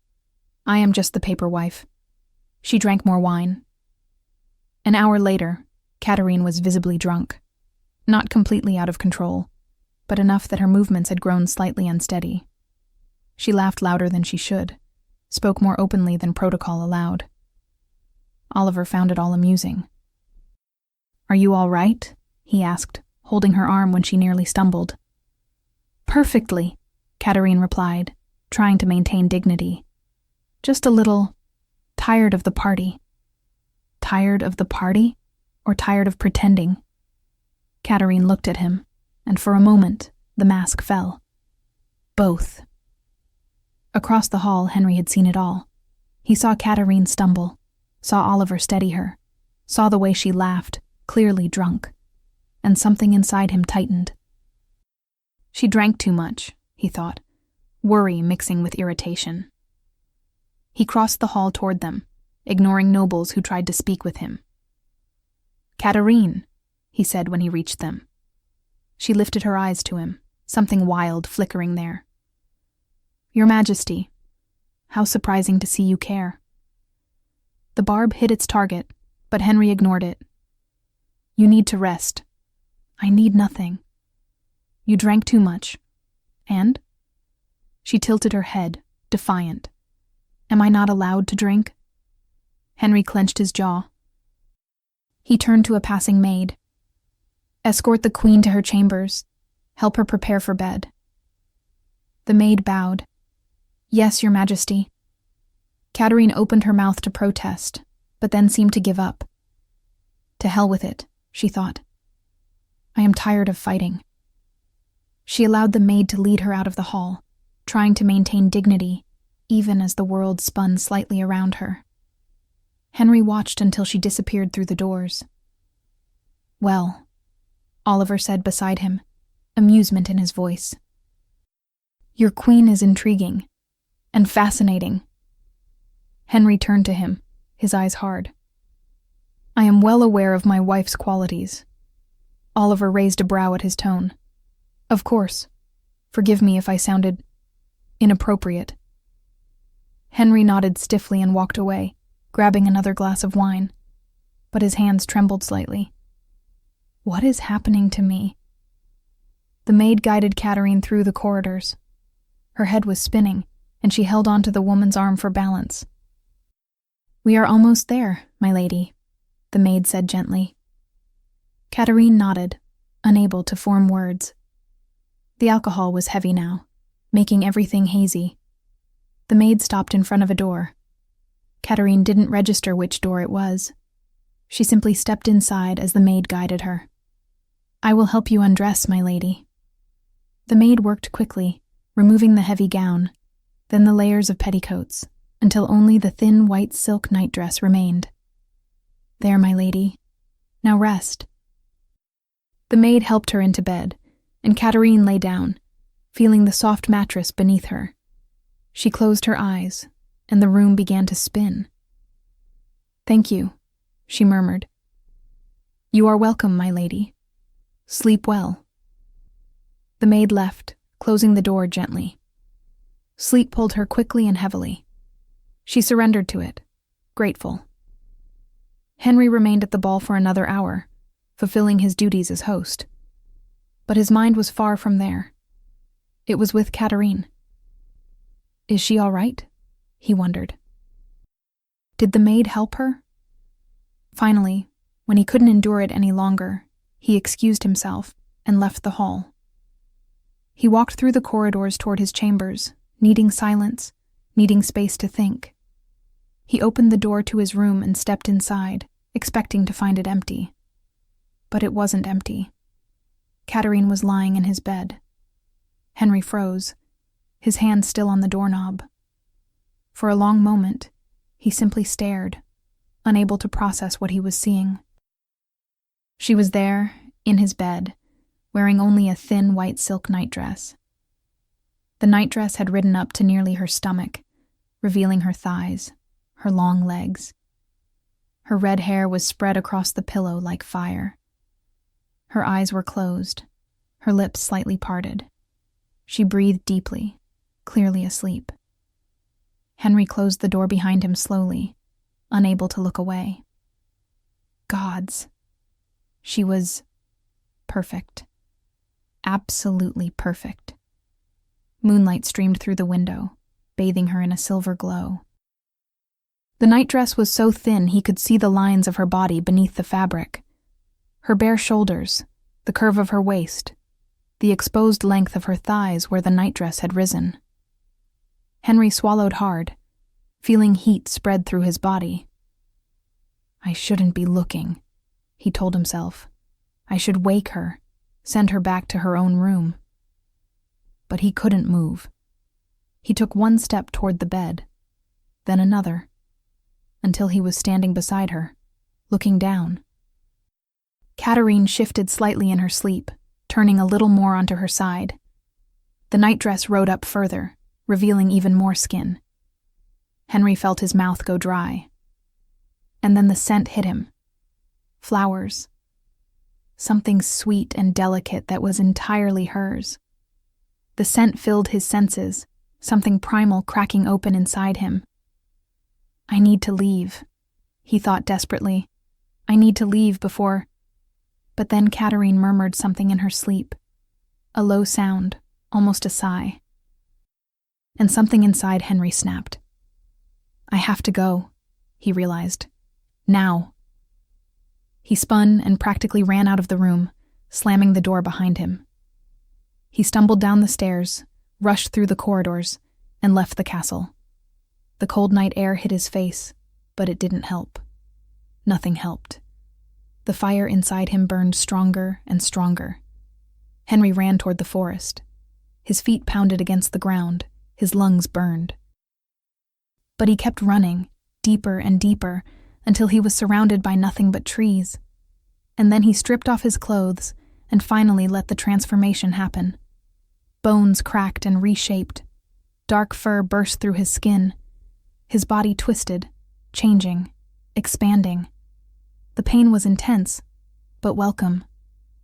I am just the paper wife. She drank more wine. An hour later, Katarine was visibly drunk, not completely out of control, but enough that her movements had grown slightly unsteady. She laughed louder than she should, spoke more openly than protocol allowed. Oliver found it all amusing. Are you all right? He asked, holding her arm when she nearly stumbled. Perfectly, Katarine replied, trying to maintain dignity. Just a little tired of the party. Tired of the party? Or tired of pretending? Katarine looked at him, and for a moment, the mask fell. Both. Across the hall, Henry had seen it all. He saw Katarine stumble, saw Oliver steady her, saw the way she laughed, clearly drunk, and something inside him tightened. She drank too much, he thought, worry mixing with irritation. He crossed the hall toward them, ignoring nobles who tried to speak with him. Katarine, he said when he reached them. She lifted her eyes to him, something wild flickering there. Your Majesty, how surprising to see you care. The barb hit its target, but Henry ignored it. You need to rest. I need nothing. You drank too much. And? She tilted her head, defiant. Am I not allowed to drink? Henry clenched his jaw. He turned to a passing maid. Escort the queen to her chambers. Help her prepare for bed. The maid bowed. Yes, your majesty. Katarine opened her mouth to protest, but then seemed to give up. To hell with it, she thought. I am tired of fighting. She allowed the maid to lead her out of the hall, trying to maintain dignity, even as the world spun slightly around her. Henry watched until she disappeared through the doors. Well, Oliver said beside him, amusement in his voice. Your queen is intriguing and fascinating. Henry turned to him, his eyes hard. I am well aware of my wife's qualities. Oliver raised a brow at his tone. Of course. Forgive me if I sounded inappropriate. Henry nodded stiffly and walked away, grabbing another glass of wine, but his hands trembled slightly. What is happening to me? The maid guided Katarine through the corridors. Her head was spinning, and she held onto the woman's arm for balance. We are almost there, my lady, the maid said gently. Katarine nodded, unable to form words. The alcohol was heavy now, making everything hazy. The maid stopped in front of a door. Katarine didn't register which door it was. She simply stepped inside as the maid guided her. I will help you undress, my lady. The maid worked quickly, removing the heavy gown, then the layers of petticoats, until only the thin white silk nightdress remained. There, my lady. Now rest. The maid helped her into bed, and Katarine lay down, feeling the soft mattress beneath her. She closed her eyes, and the room began to spin. Thank you, she murmured. You are welcome, my lady. Sleep well. The maid left, closing the door gently. Sleep pulled her quickly and heavily. She surrendered to it, grateful. Henry remained at the ball for another hour, fulfilling his duties as host. But his mind was far from there. It was with Katarine. Is she all right? He wondered. Did the maid help her? Finally, when he couldn't endure it any longer, he excused himself and left the hall. He walked through the corridors toward his chambers, needing silence, needing space to think. He opened the door to his room and stepped inside, expecting to find it empty. But it wasn't empty. Katarine was lying in his bed. Henry froze, his hand still on the doorknob. For a long moment, he simply stared, unable to process what he was seeing. She was there, in his bed, wearing only a thin white silk nightdress. The nightdress had ridden up to nearly her stomach, revealing her thighs, her long legs. Her red hair was spread across the pillow like fire. Her eyes were closed, her lips slightly parted. She breathed deeply, clearly asleep. Henry closed the door behind him slowly, unable to look away. Gods. She was perfect. Absolutely perfect. Moonlight streamed through the window, bathing her in a silver glow. The nightdress was so thin he could see the lines of her body beneath the fabric. Her bare shoulders, the curve of her waist, the exposed length of her thighs where the nightdress had risen. Henry swallowed hard, feeling heat spread through his body. I shouldn't be looking, he told himself. I should wake her, send her back to her own room. But he couldn't move. He took one step toward the bed, then another, until he was standing beside her, looking down. Katarine shifted slightly in her sleep, turning a little more onto her side. The nightdress rode up further, revealing even more skin. Henry felt his mouth go dry. And then the scent hit him. Flowers. Something sweet and delicate that was entirely hers. The scent filled his senses, something primal cracking open inside him. I need to leave, he thought desperately. I need to leave before... But then Katarine murmured something in her sleep. A low sound, almost a sigh. And something inside Henry snapped. I have to go, he realized. Now. He spun and practically ran out of the room, slamming the door behind him. He stumbled down the stairs, rushed through the corridors, and left the castle. The cold night air hit his face, but it didn't help. Nothing helped. The fire inside him burned stronger and stronger. Henry ran toward the forest. His feet pounded against the ground, his lungs burned. But he kept running, deeper and deeper, until he was surrounded by nothing but trees. And then he stripped off his clothes and finally let the transformation happen. Bones cracked and reshaped. Dark fur burst through his skin. His body twisted, changing, expanding. The pain was intense, but welcome,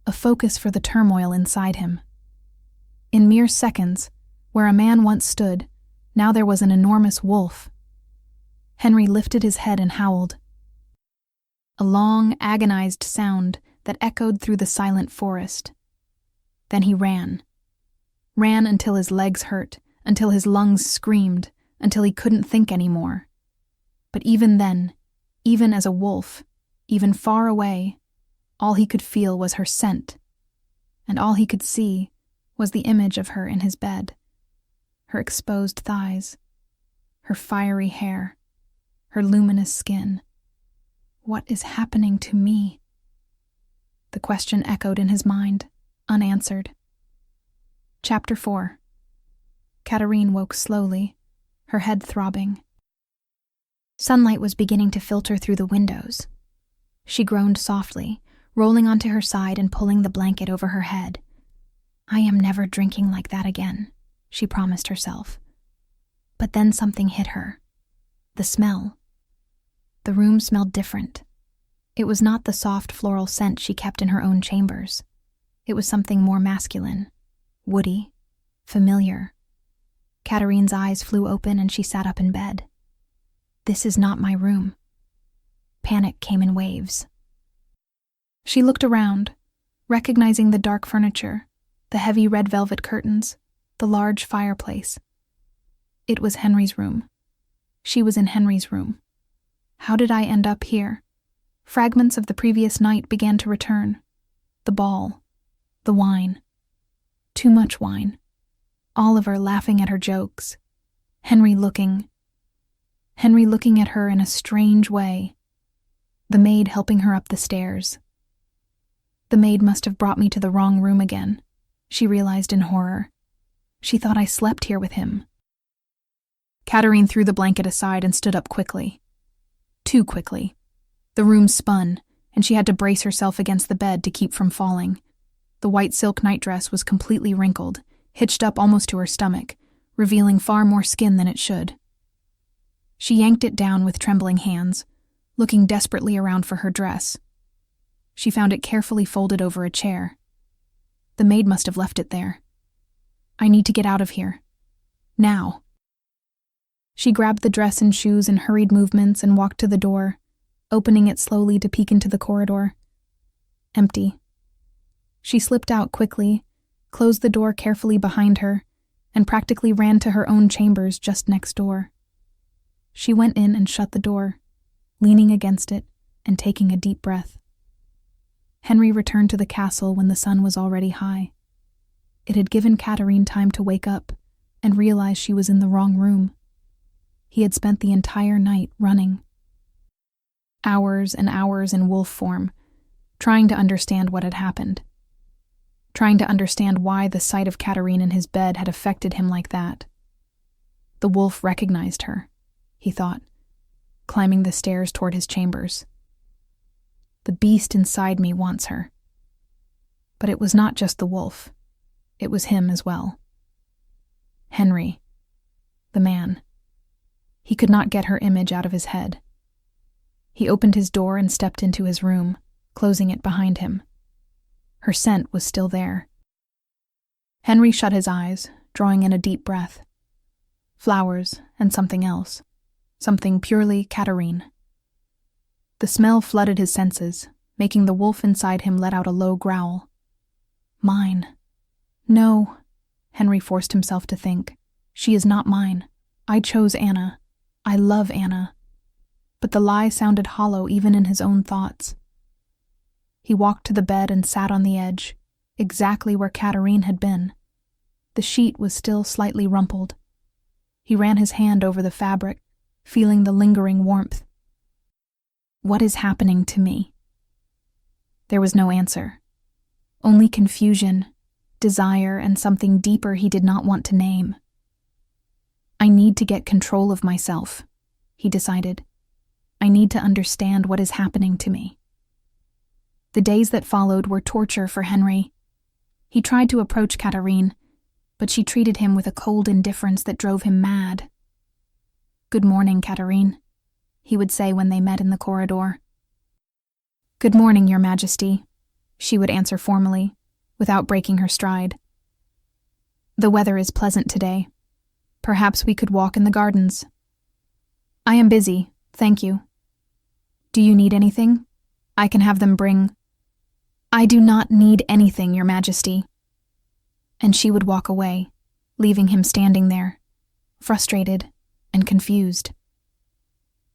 a focus for the turmoil inside him. In mere seconds, where a man once stood, now there was an enormous wolf. Henry lifted his head and howled. A long, agonized sound that echoed through the silent forest. Then he ran. Ran until his legs hurt, until his lungs screamed, until he couldn't think anymore. But even then, even as a wolf, even far away, all he could feel was her scent, and all he could see was the image of her in his bed, her exposed thighs, her fiery hair, her luminous skin. What is happening to me? The question echoed in his mind, unanswered. Chapter 4. Katarine woke slowly, her head throbbing. Sunlight was beginning to filter through the windows. She groaned softly, rolling onto her side and pulling the blanket over her head. I am never drinking like that again, she promised herself. But then something hit her. The smell. The room smelled different. It was not the soft floral scent she kept in her own chambers. It was something more masculine, woody, familiar. Katarine's eyes flew open and she sat up in bed. This is not my room. Panic came in waves. She looked around, recognizing the dark furniture, the heavy red velvet curtains, the large fireplace. It was Henry's room. She was in Henry's room. How did I end up here? Fragments of the previous night began to return. The ball. The wine. Too much wine. Oliver laughing at her jokes. Henry looking at her in a strange way. The maid helping her up the stairs. The maid must have brought me to the wrong room again, she realized in horror. She thought I slept here with him. Katarine threw the blanket aside and stood up quickly. Too quickly. The room spun, and she had to brace herself against the bed to keep from falling. The white silk nightdress was completely wrinkled, hitched up almost to her stomach, revealing far more skin than it should. She yanked it down with trembling hands, looking desperately around for her dress. She found it carefully folded over a chair. The maid must have left it there. I need to get out of here. Now. She grabbed the dress and shoes in hurried movements and walked to the door, opening it slowly to peek into the corridor. Empty. She slipped out quickly, closed the door carefully behind her, and practically ran to her own chambers just next door. She went in and shut the door, leaning against it and taking a deep breath. Henry returned to the castle when the sun was already high. It had given Katarine time to wake up and realize she was in the wrong room. He had spent the entire night running. Hours and hours in wolf form, trying to understand what had happened. Trying to understand why the sight of Katarine in his bed had affected him like that. The wolf recognized her, he thought, climbing the stairs toward his chambers. The beast inside me wants her. But it was not just the wolf. It was him as well. Henry. The man. He could not get her image out of his head. He opened his door and stepped into his room, closing it behind him. Her scent was still there. Henry shut his eyes, drawing in a deep breath. Flowers and something else. Something purely Katarine. The smell flooded his senses, making the wolf inside him let out a low growl. Mine. No, Henry forced himself to think. She is not mine. I chose Anna. I love Anna. but the lie sounded hollow even in his own thoughts. He walked to the bed and sat on the edge, exactly where Katarine had been. The sheet was still slightly rumpled. He ran his hand over the fabric, feeling the lingering warmth. What is happening to me? There was no answer. Only confusion, desire, and something deeper he did not want to name. I need to get control of myself, he decided. I need to understand what is happening to me. The days that followed were torture for Henry. He tried to approach Katarine, but she treated him with a cold indifference that drove him mad. "Good morning, Katarine," he would say when they met in the corridor. "Good morning, Your Majesty," she would answer formally, without breaking her stride. "The weather is pleasant today. Perhaps we could walk in the gardens." "I am busy, thank you." "Do you need anything? I can have them bring—" "I do not need anything, Your Majesty." And she would walk away, leaving him standing there, frustrated and confused.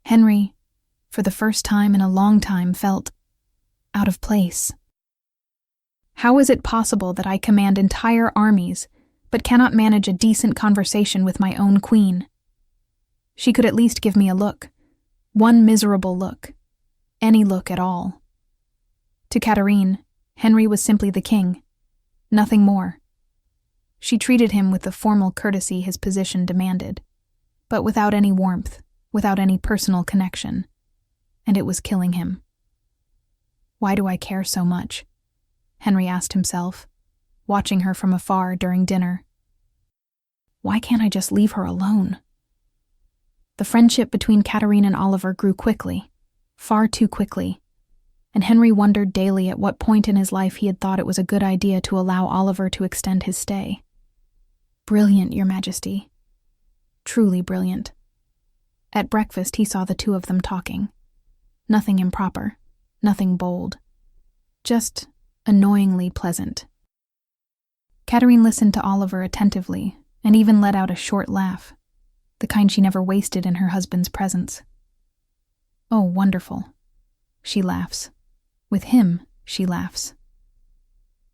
Henry, for the first time in a long time, felt out of place. How is it possible that I command entire armies, but cannot manage a decent conversation with my own queen? She could at least give me a look, one miserable look, any look at all. To Katarine, Henry was simply the king, nothing more. She treated him with the formal courtesy his position demanded, but without any warmth, without any personal connection, and it was killing him. Why do I care so much? Henry asked himself, watching her from afar during dinner. Why can't I just leave her alone? The friendship between Katarine and Oliver grew quickly, far too quickly, and Henry wondered daily at what point in his life he had thought it was a good idea to allow Oliver to extend his stay. Brilliant, Your Majesty. Truly brilliant. At breakfast he saw the two of them talking. Nothing improper, nothing bold. Just annoyingly pleasant. Katarine listened to Oliver attentively and even let out a short laugh, the kind she never wasted in her husband's presence. Oh, wonderful. She laughs. With him, she laughs.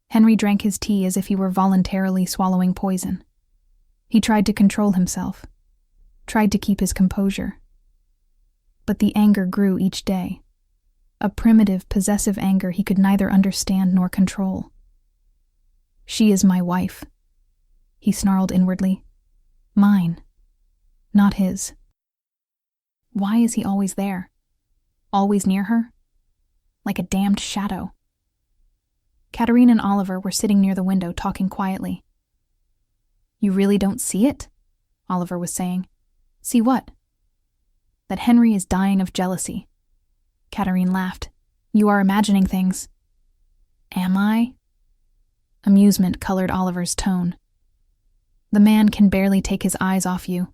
Henry drank his tea as if he were voluntarily swallowing poison. He tried to control himself, tried to keep his composure. But the anger grew each day, a primitive, possessive anger he could neither understand nor control. She is my wife, he snarled inwardly. Mine, not his. Why is he always there? Always near her? Like a damned shadow. Katarine and Oliver were sitting near the window talking quietly. You really don't see it? Oliver was saying. See what? That Henry is dying of jealousy. Katarine laughed. You are imagining things. Am I? Amusement colored Oliver's tone. The man can barely take his eyes off you,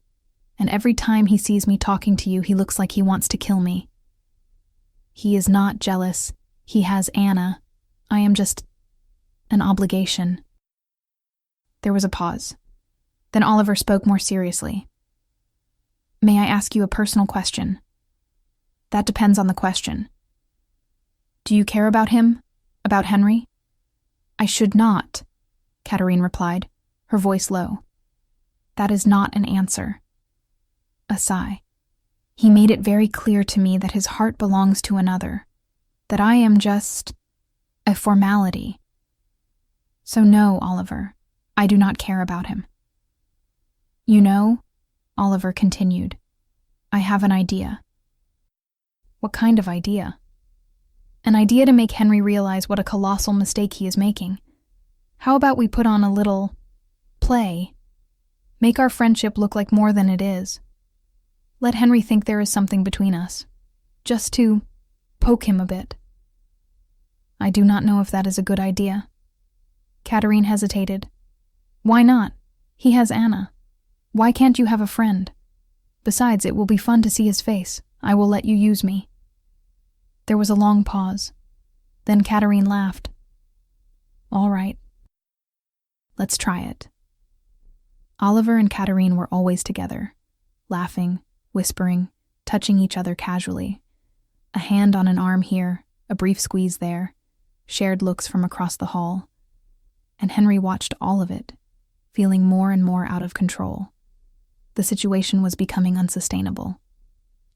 and every time he sees me talking to you, he looks like he wants to kill me. He is not jealous. He has Anna. I am just an obligation. There was a pause. Then Oliver spoke more seriously. May I ask you a personal question? That depends on the question. Do you care about him? About Henry? I should not, Katarine replied, her voice low. That is not an answer. A sigh. He made it very clear to me that his heart belongs to another, that I am just a formality. So no, Oliver, I do not care about him. You know, Oliver continued, I have an idea. What kind of idea? An idea to make Henry realize what a colossal mistake he is making. How about we put on a little play? Make our friendship look like more than it is. Let Henry think there is something between us, just to poke him a bit. I do not know if that is a good idea. Katarine hesitated. Why not? He has Anna. Why can't you have a friend? Besides, it will be fun to see his face. I will let you use me. There was a long pause. Then Katarine laughed. All right. Let's try it. Oliver and Katarine were always together, laughing, whispering, touching each other casually. A hand on an arm here, a brief squeeze there, shared looks from across the hall. And Henry watched all of it, feeling more and more out of control. The situation was becoming unsustainable.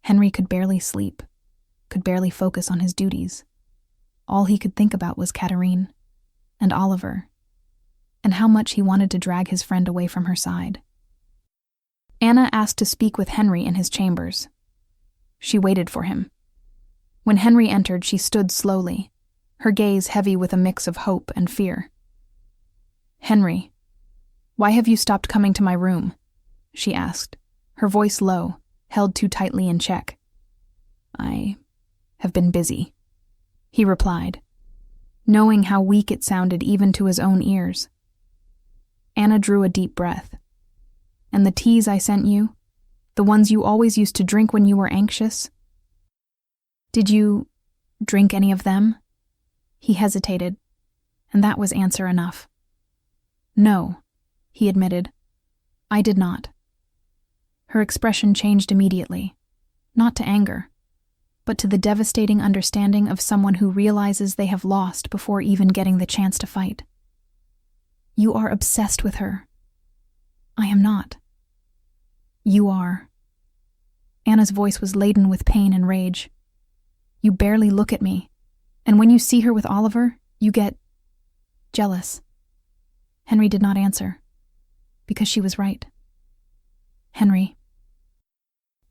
Henry could barely sleep, could barely focus on his duties. All he could think about was Katarine and Oliver, and how much he wanted to drag his friend away from her side. Anna asked to speak with Henry in his chambers. She waited for him. When Henry entered, she stood slowly, her gaze heavy with a mix of hope and fear. "Henry, why have you stopped coming to my room?" she asked, her voice low, held too tightly in check. "I have been busy," he replied, knowing how weak it sounded even to his own ears. Anna drew a deep breath. "And the teas I sent you? The ones you always used to drink when you were anxious? Did you drink any of them?" He hesitated, and that was answer enough. "No," he admitted. "I did not." Her expression changed immediately, not to anger, but to the devastating understanding of someone who realizes they have lost before even getting the chance to fight. "You are obsessed with her." "I am not." "You are." Anna's voice was laden with pain and rage. "You barely look at me, and when you see her with Oliver, you get jealous." Henry did not answer, because she was right. "Henry."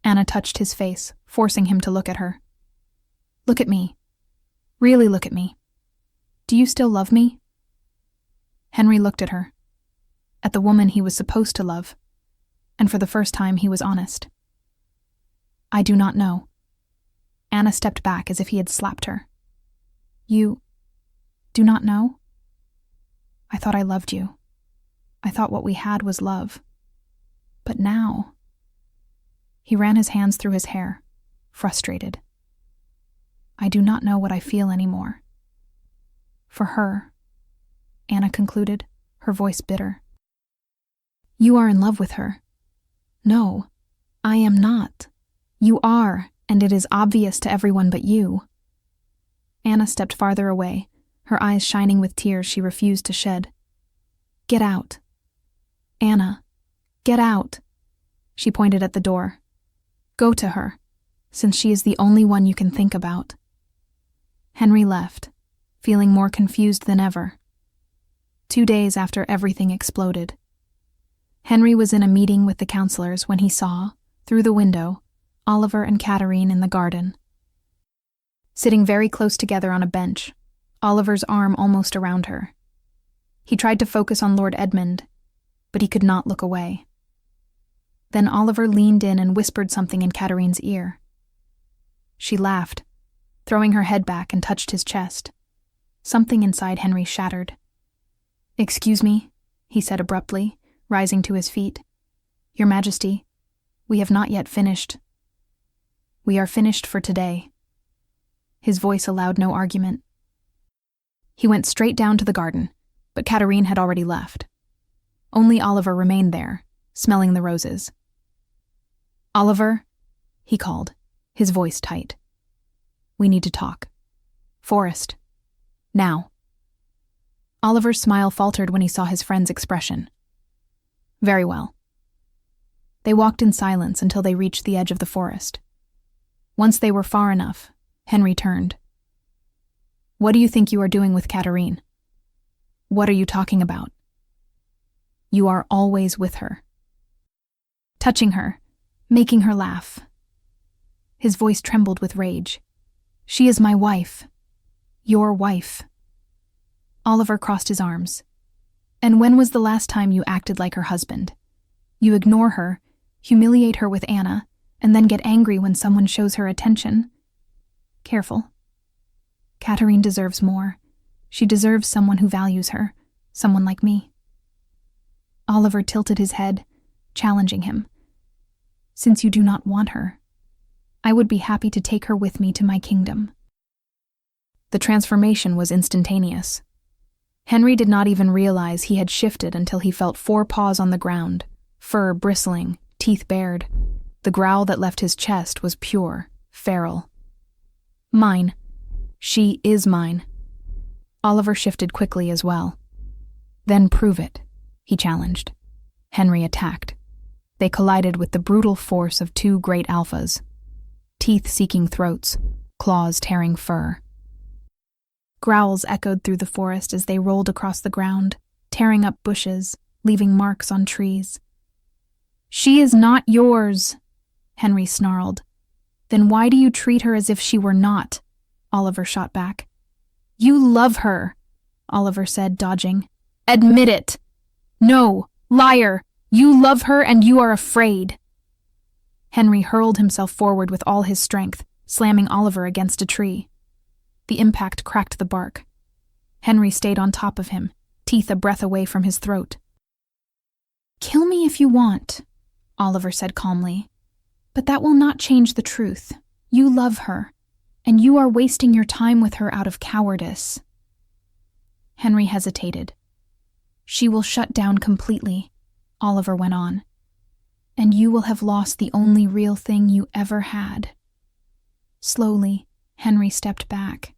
Anna touched his face, forcing him to look at her. "Look at me. Really look at me. Do you still love me?" Henry looked at her, at the woman he was supposed to love, and for the first time he was honest. "I do not know." Anna stepped back as if he had slapped her. "You do not know?" "I thought I loved you. I thought what we had was love. But now—" He ran his hands through his hair, frustrated. "I do not know what I feel anymore." "For her," Anna concluded, her voice bitter. "You are in love with her." "No, I am not." "You are, and it is obvious to everyone but you." Anna stepped farther away, her eyes shining with tears she refused to shed. "Get out. Anna, get out." She pointed at the door. "Go to her, since she is the only one you can think about." Henry left, feeling more confused than ever. 2 days after everything exploded. Henry was in a meeting with the counselors when he saw, through the window, Oliver and Katarine in the garden. Sitting very close together on a bench, Oliver's arm almost around her. He tried to focus on Lord Edmund, but he could not look away. Then Oliver leaned in and whispered something in Katarine's ear. She laughed, throwing her head back, and touched his chest. Something inside Henry shattered. "Excuse me," he said abruptly, rising to his feet. "Your Majesty, we have not yet finished. We are finished for today." His voice allowed no argument. He went straight down to the garden, but Katarine had already left. Only Oliver remained there, smelling the roses. "Oliver," he called, his voice tight. "We need to talk. Forrest. Now." Oliver's smile faltered when he saw his friend's expression. "Very well." They walked in silence until they reached the edge of the forest. Once they were far enough, Henry turned. "What do you think you are doing with Katarine?" "What are you talking about?" "You are always with her. Touching her, making her laugh." His voice trembled with rage. "She is my wife. Your wife." Oliver crossed his arms. "And when was the last time you acted like her husband? You ignore her, humiliate her with Anna, and then get angry when someone shows her attention. Careful. Katarine deserves more. She deserves someone who values her, someone like me." Oliver tilted his head, challenging him. "Since you do not want her, I would be happy to take her with me to my kingdom." The transformation was instantaneous. Henry did not even realize he had shifted until he felt 4 paws on the ground, fur bristling, teeth bared, The growl that left his chest was pure, feral. Mine. She is mine. Oliver shifted quickly as well. Then prove it, he challenged. Henry attacked. They collided with the brutal force of two great alphas. Teeth seeking throats, claws tearing fur. Growls echoed through the forest as they rolled across the ground, tearing up bushes, leaving marks on trees. She is not yours, Henry snarled. Then why do you treat her as if she were not? Oliver shot back. You love her, Oliver said, dodging. Admit it. No, liar. You love her and you are afraid. Henry hurled himself forward with all his strength, slamming Oliver against a tree. The impact cracked the bark. Henry stayed on top of him, teeth a breath away from his throat. Kill me if you want, Oliver said calmly. But that will not change the truth. You love her, and you are wasting your time with her out of cowardice. Henry hesitated. She will shut down completely, Oliver went on. And you will have lost the only real thing you ever had. Slowly, Henry stepped back.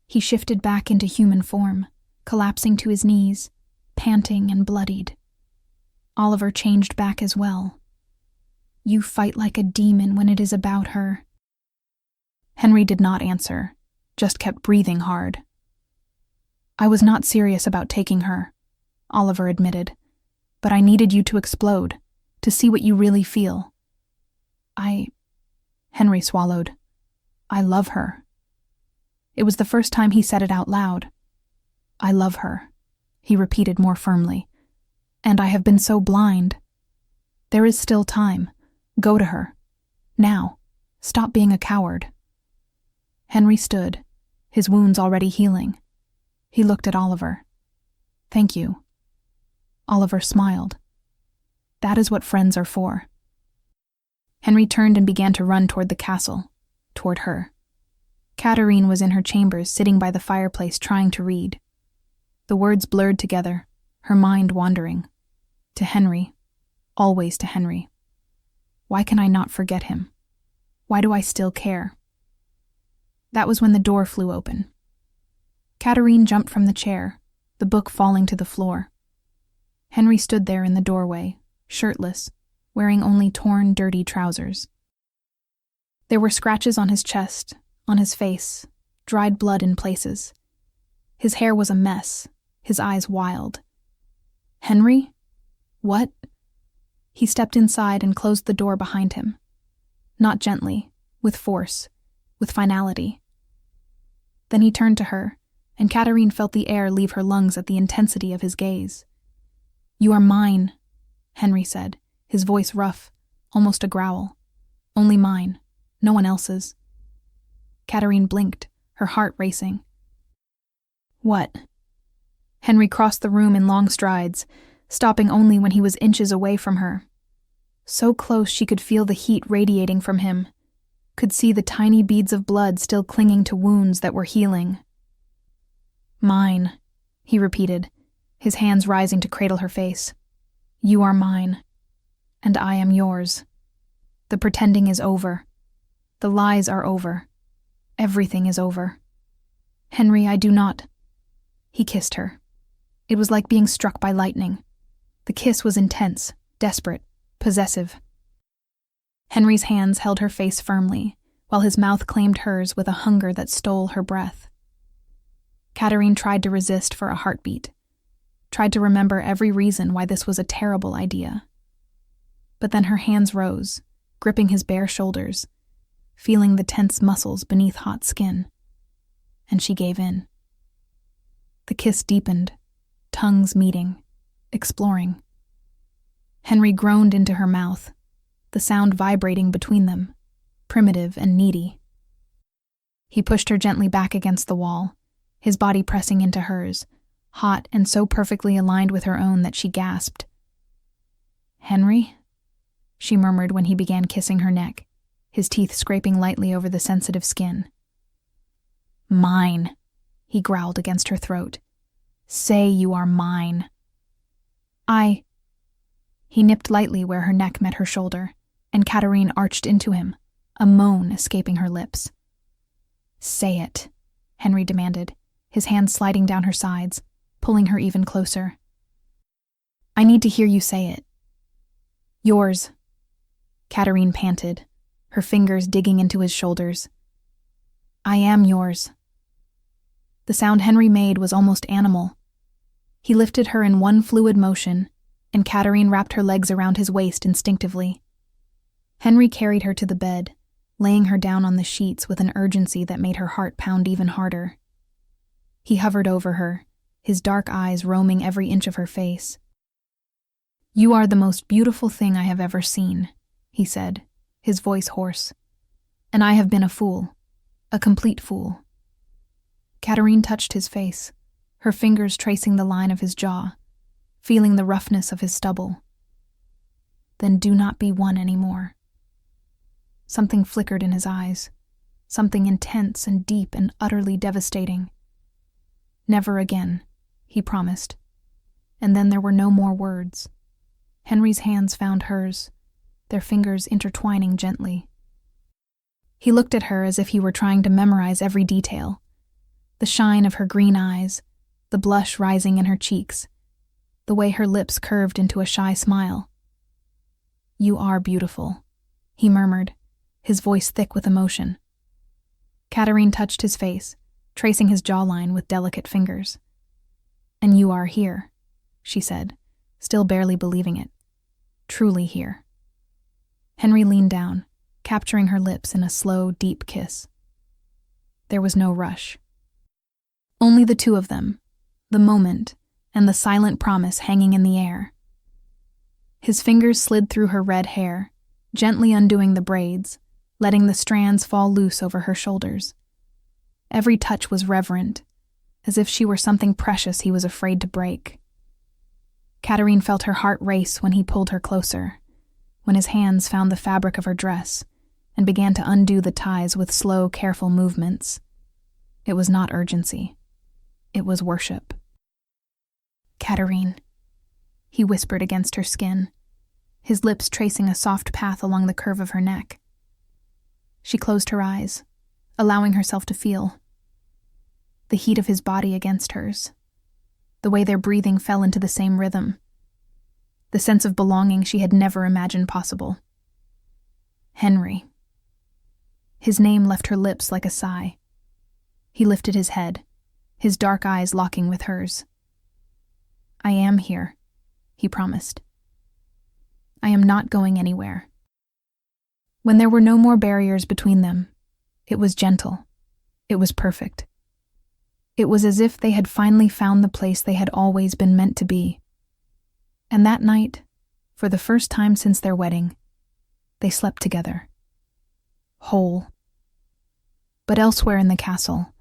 He shifted back into human form, collapsing to his knees, panting and bloodied. Oliver changed back as well. You fight like a demon when it is about her. Henry did not answer, just kept breathing hard. I was not serious about taking her, Oliver admitted, but I needed you to explode, to see what you really feel. Henry swallowed. I love her. It was the first time he said it out loud. I love her, he repeated more firmly. And I have been so blind. There is still time. Go to her. Now. Stop being a coward. Henry stood, his wounds already healing. He looked at Oliver. Thank you. Oliver smiled. That is what friends are for. Henry turned and began to run toward the castle, toward her. Katarine was in her chambers, sitting by the fireplace, trying to read. The words blurred together, her mind wandering. To Henry. Always to Henry. Why can I not forget him? Why do I still care? That was when the door flew open. Katarine jumped from the chair, the book falling to the floor. Henry stood there in the doorway, shirtless, wearing only torn, dirty trousers. There were scratches on his chest, on his face, dried blood in places. His hair was a mess, his eyes wild. Henry? What? He stepped inside and closed the door behind him. Not gently, with force, with finality. Then he turned to her, and Katarine felt the air leave her lungs at the intensity of his gaze. You are mine, Henry said, his voice rough, almost a growl. Only mine, no one else's. Katarine blinked, her heart racing. What? Henry crossed the room in long strides, stopping only when he was inches away from her. So close she could feel the heat radiating from him, could see the tiny beads of blood still clinging to wounds that were healing. Mine, he repeated, his hands rising to cradle her face. You are mine, and I am yours. The pretending is over. The lies are over. Everything is over. Henry, I do not. He kissed her. It was like being struck by lightning. The kiss was intense, desperate, possessive. Henry's hands held her face firmly, while his mouth claimed hers with a hunger that stole her breath. Katarine tried to resist for a heartbeat, tried to remember every reason why this was a terrible idea. But then her hands rose, gripping his bare shoulders, feeling the tense muscles beneath hot skin, and she gave in. The kiss deepened, tongues meeting, exploring. Henry groaned into her mouth, the sound vibrating between them, primitive and needy. He pushed her gently back against the wall, his body pressing into hers, hot and so perfectly aligned with her own that she gasped. Henry? She murmured when he began kissing her neck, his teeth scraping lightly over the sensitive skin. Mine, he growled against her throat. Say you are mine. He nipped lightly where her neck met her shoulder, and Katarine arched into him, a moan escaping her lips. "Say it," Henry demanded, his hands sliding down her sides, pulling her even closer. "I need to hear you say it." "Yours," Katarine panted, her fingers digging into his shoulders. "I am yours." The sound Henry made was almost animal. He lifted her in one fluid motion, and Katarine wrapped her legs around his waist instinctively. Henry carried her to the bed, laying her down on the sheets with an urgency that made her heart pound even harder. He hovered over her, his dark eyes roaming every inch of her face. "You are the most beautiful thing I have ever seen," he said, his voice hoarse. "And I have been a fool, a complete fool." Katarine touched his face, her fingers tracing the line of his jaw, feeling the roughness of his stubble. "Then do not be one anymore." Something flickered in his eyes, something intense and deep and utterly devastating. "Never again," he promised. And then there were no more words. Henry's hands found hers, their fingers intertwining gently. He looked at her as if he were trying to memorize every detail. The shine of her green eyes, the blush rising in her cheeks, the way her lips curved into a shy smile. "You are beautiful," he murmured, his voice thick with emotion. Katarine touched his face, tracing his jawline with delicate fingers. "And you are here," she said, still barely believing it. "Truly here." Henry leaned down, capturing her lips in a slow, deep kiss. There was no rush. Only the two of them, the moment, and the silent promise hanging in the air. His fingers slid through her red hair, gently undoing the braids, letting the strands fall loose over her shoulders. Every touch was reverent, as if she were something precious he was afraid to break. Katarine felt her heart race when he pulled her closer, when his hands found the fabric of her dress and began to undo the ties with slow, careful movements. It was not urgency. It was worship. "Katarine," he whispered against her skin, his lips tracing a soft path along the curve of her neck. She closed her eyes, allowing herself to feel the heat of his body against hers, the way their breathing fell into the same rhythm, the sense of belonging she had never imagined possible. Henry. His name left her lips like a sigh. He lifted his head, his dark eyes locking with hers. "I am here," he promised. "I am not going anywhere." When there were no more barriers between them, it was gentle. It was perfect. It was as if they had finally found the place they had always been meant to be. And that night, for the first time since their wedding, they slept together. Whole. But elsewhere in the castle,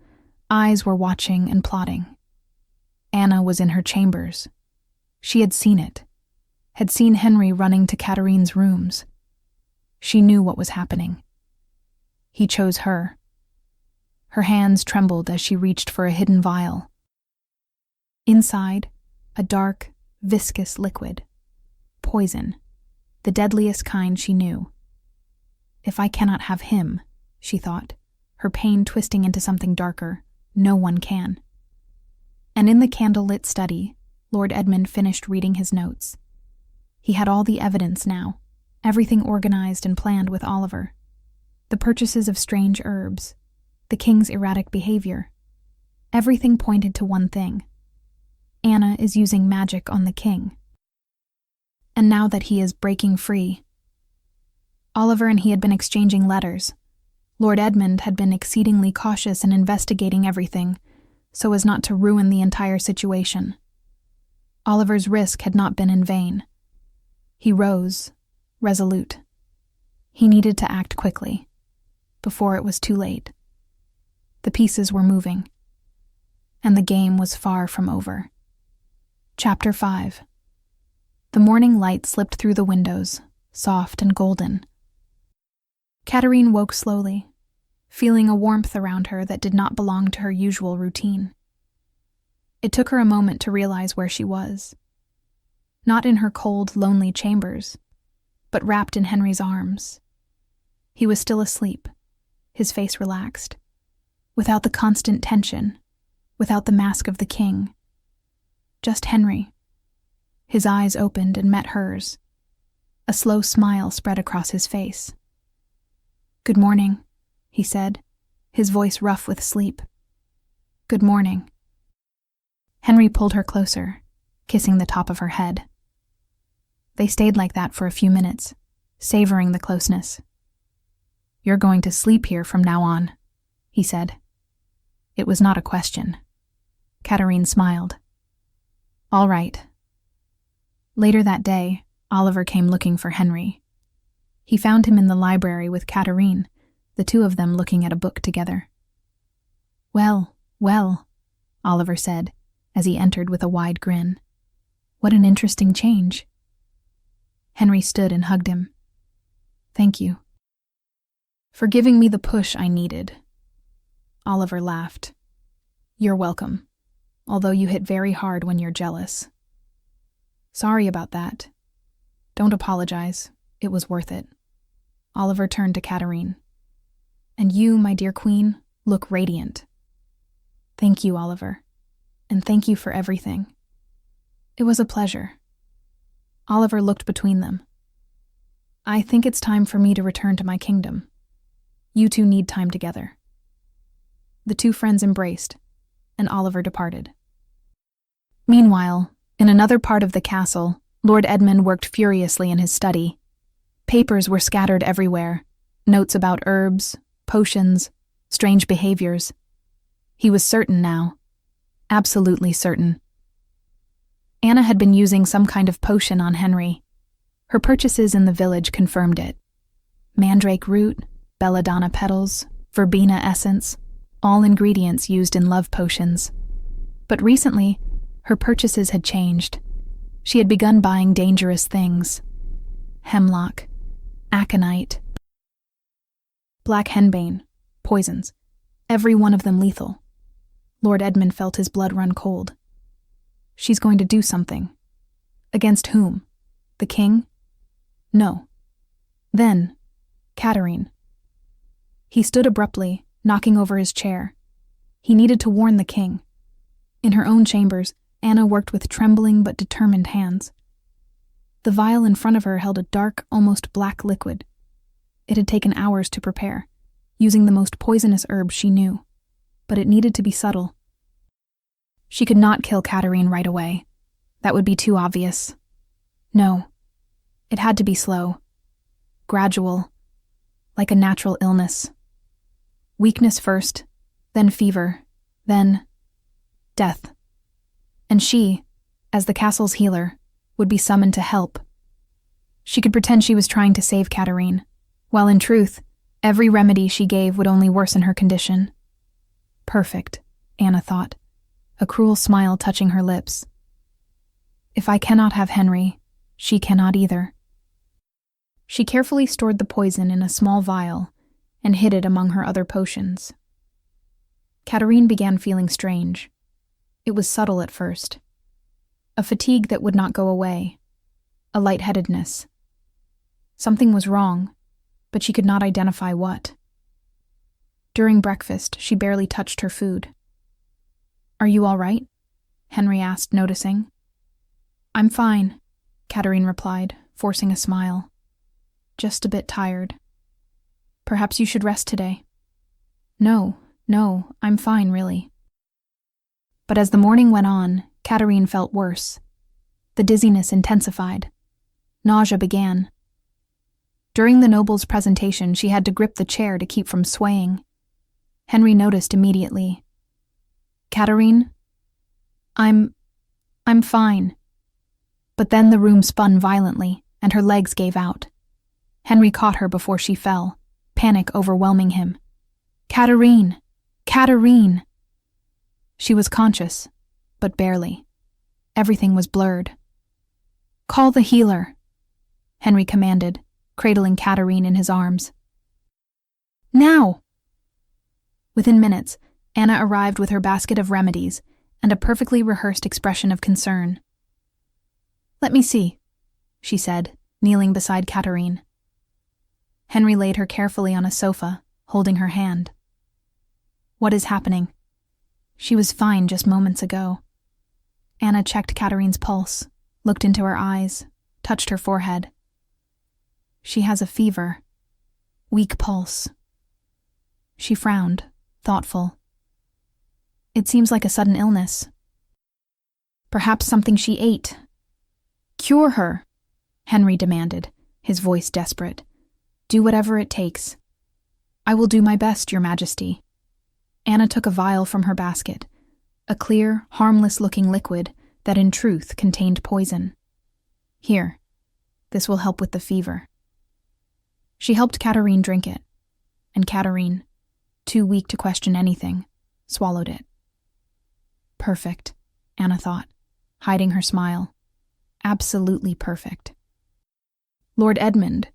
eyes were watching and plotting. Anna was in her chambers. She had seen it, had seen Henry running to Katarine's rooms. She knew what was happening. He chose her. Her hands trembled as she reached for a hidden vial. Inside, a dark, viscous liquid. Poison, the deadliest kind she knew. If I cannot have him, she thought, her pain twisting into something darker, no one can. And in the candlelit study, Lord Edmund finished reading his notes. He had all the evidence now, everything organized and planned with Oliver. The purchases of strange herbs, the king's erratic behavior. Everything pointed to one thing. Anna is using magic on the king. And now that he is breaking free, Oliver and he had been exchanging letters. Lord Edmund had been exceedingly cautious in investigating everything, so as not to ruin the entire situation. Oliver's risk had not been in vain. He rose, resolute. He needed to act quickly, before it was too late. The pieces were moving, and the game was far from over. Chapter 5. The morning light slipped through the windows, soft and golden. Katarine woke slowly, feeling a warmth around her that did not belong to her usual routine. It took her a moment to realize where she was. Not in her cold, lonely chambers, but wrapped in Henry's arms. He was still asleep, his face relaxed, without the constant tension, without the mask of the king. Just Henry. His eyes opened and met hers. A slow smile spread across his face. "Good morning," he said, his voice rough with sleep. "Good morning." Henry pulled her closer, kissing the top of her head. They stayed like that for a few minutes, savoring the closeness. "You're going to sleep here from now on," he said. It was not a question. Katarine smiled. "All right." Later that day, Oliver came looking for Henry. He found him in the library with Katarine, the two of them looking at a book together. "Well, well," Oliver said, as he entered with a wide grin. "What an interesting change." Henry stood and hugged him. "Thank you for giving me the push I needed." Oliver laughed. "You're welcome, although you hit very hard when you're jealous." "Sorry about that." "Don't apologize. It was worth it." Oliver turned to Katarine. "And you, my dear queen, look radiant." "Thank you, Oliver. And thank you for everything." "It was a pleasure." Oliver looked between them. "I think it's time for me to return to my kingdom. You two need time together." The two friends embraced, and Oliver departed. Meanwhile, in another part of the castle, Lord Edmund worked furiously in his study. Papers were scattered everywhere, notes about herbs, potions, strange behaviors. He was certain now. Absolutely certain. Anna had been using some kind of potion on Henry. Her purchases in the village confirmed it. Mandrake root, belladonna petals, verbena essence, all ingredients used in love potions. But recently, her purchases had changed. She had begun buying dangerous things. Hemlock, aconite, black henbane, poisons, every one of them lethal. Lord Edmund felt his blood run cold. She's going to do something. Against whom? The king? No. Then, Katarine. He stood abruptly, knocking over his chair. He needed to warn the king. In her own chambers, Anna worked with trembling but determined hands. The vial in front of her held a dark, almost black liquid. It had taken hours to prepare, using the most poisonous herbs she knew, but it needed to be subtle. She could not kill Katarine right away. That would be too obvious. No. It had to be slow, gradual, like a natural illness. Weakness first, then fever, then death. And she, as the castle's healer, would be summoned to help. She could pretend she was trying to save Katarine, while in truth, every remedy she gave would only worsen her condition. Perfect, Anna thought, a cruel smile touching her lips. If I cannot have Henry, she cannot either. She carefully stored the poison in a small vial and hid it among her other potions. Katarine began feeling strange. It was subtle at first. A fatigue that would not go away. A lightheadedness. Something was wrong, but she could not identify what. During breakfast, she barely touched her food. "Are you all right?" Henry asked, noticing. "I'm fine," Katarine replied, forcing a smile. "Just a bit tired." "Perhaps you should rest today." No, I'm fine, really." But as the morning went on, Katarine felt worse. The dizziness intensified. Nausea began. During the noble's presentation, she had to grip the chair to keep from swaying. Henry noticed immediately. "Katarine? I'm fine." But then the room spun violently, and her legs gave out. Henry caught her before she fell, panic overwhelming him. "Katarine! Katarine!" She was conscious, but barely. Everything was blurred. "Call the healer," Henry commanded, cradling Katarine in his arms. "Now!" Within minutes, Anna arrived with her basket of remedies and a perfectly rehearsed expression of concern. "Let me see," she said, kneeling beside Katarine. Henry laid her carefully on a sofa, holding her hand. What is happening? She was fine just moments ago. Anna checked Katarine's pulse, looked into her eyes, touched her forehead. She has a fever. Weak pulse. She frowned, thoughtful. It seems like a sudden illness. Perhaps something she ate. Cure her, Henry demanded, his voice desperate. Do whatever it takes. I will do my best, Your Majesty. Anna took a vial from her basket, a clear, harmless-looking liquid that in truth contained poison. Here, this will help with the fever. She helped Katarine drink it, and Katarine, too weak to question anything, swallowed it. Perfect, Anna thought, hiding her smile. Absolutely perfect. Lord Edmund,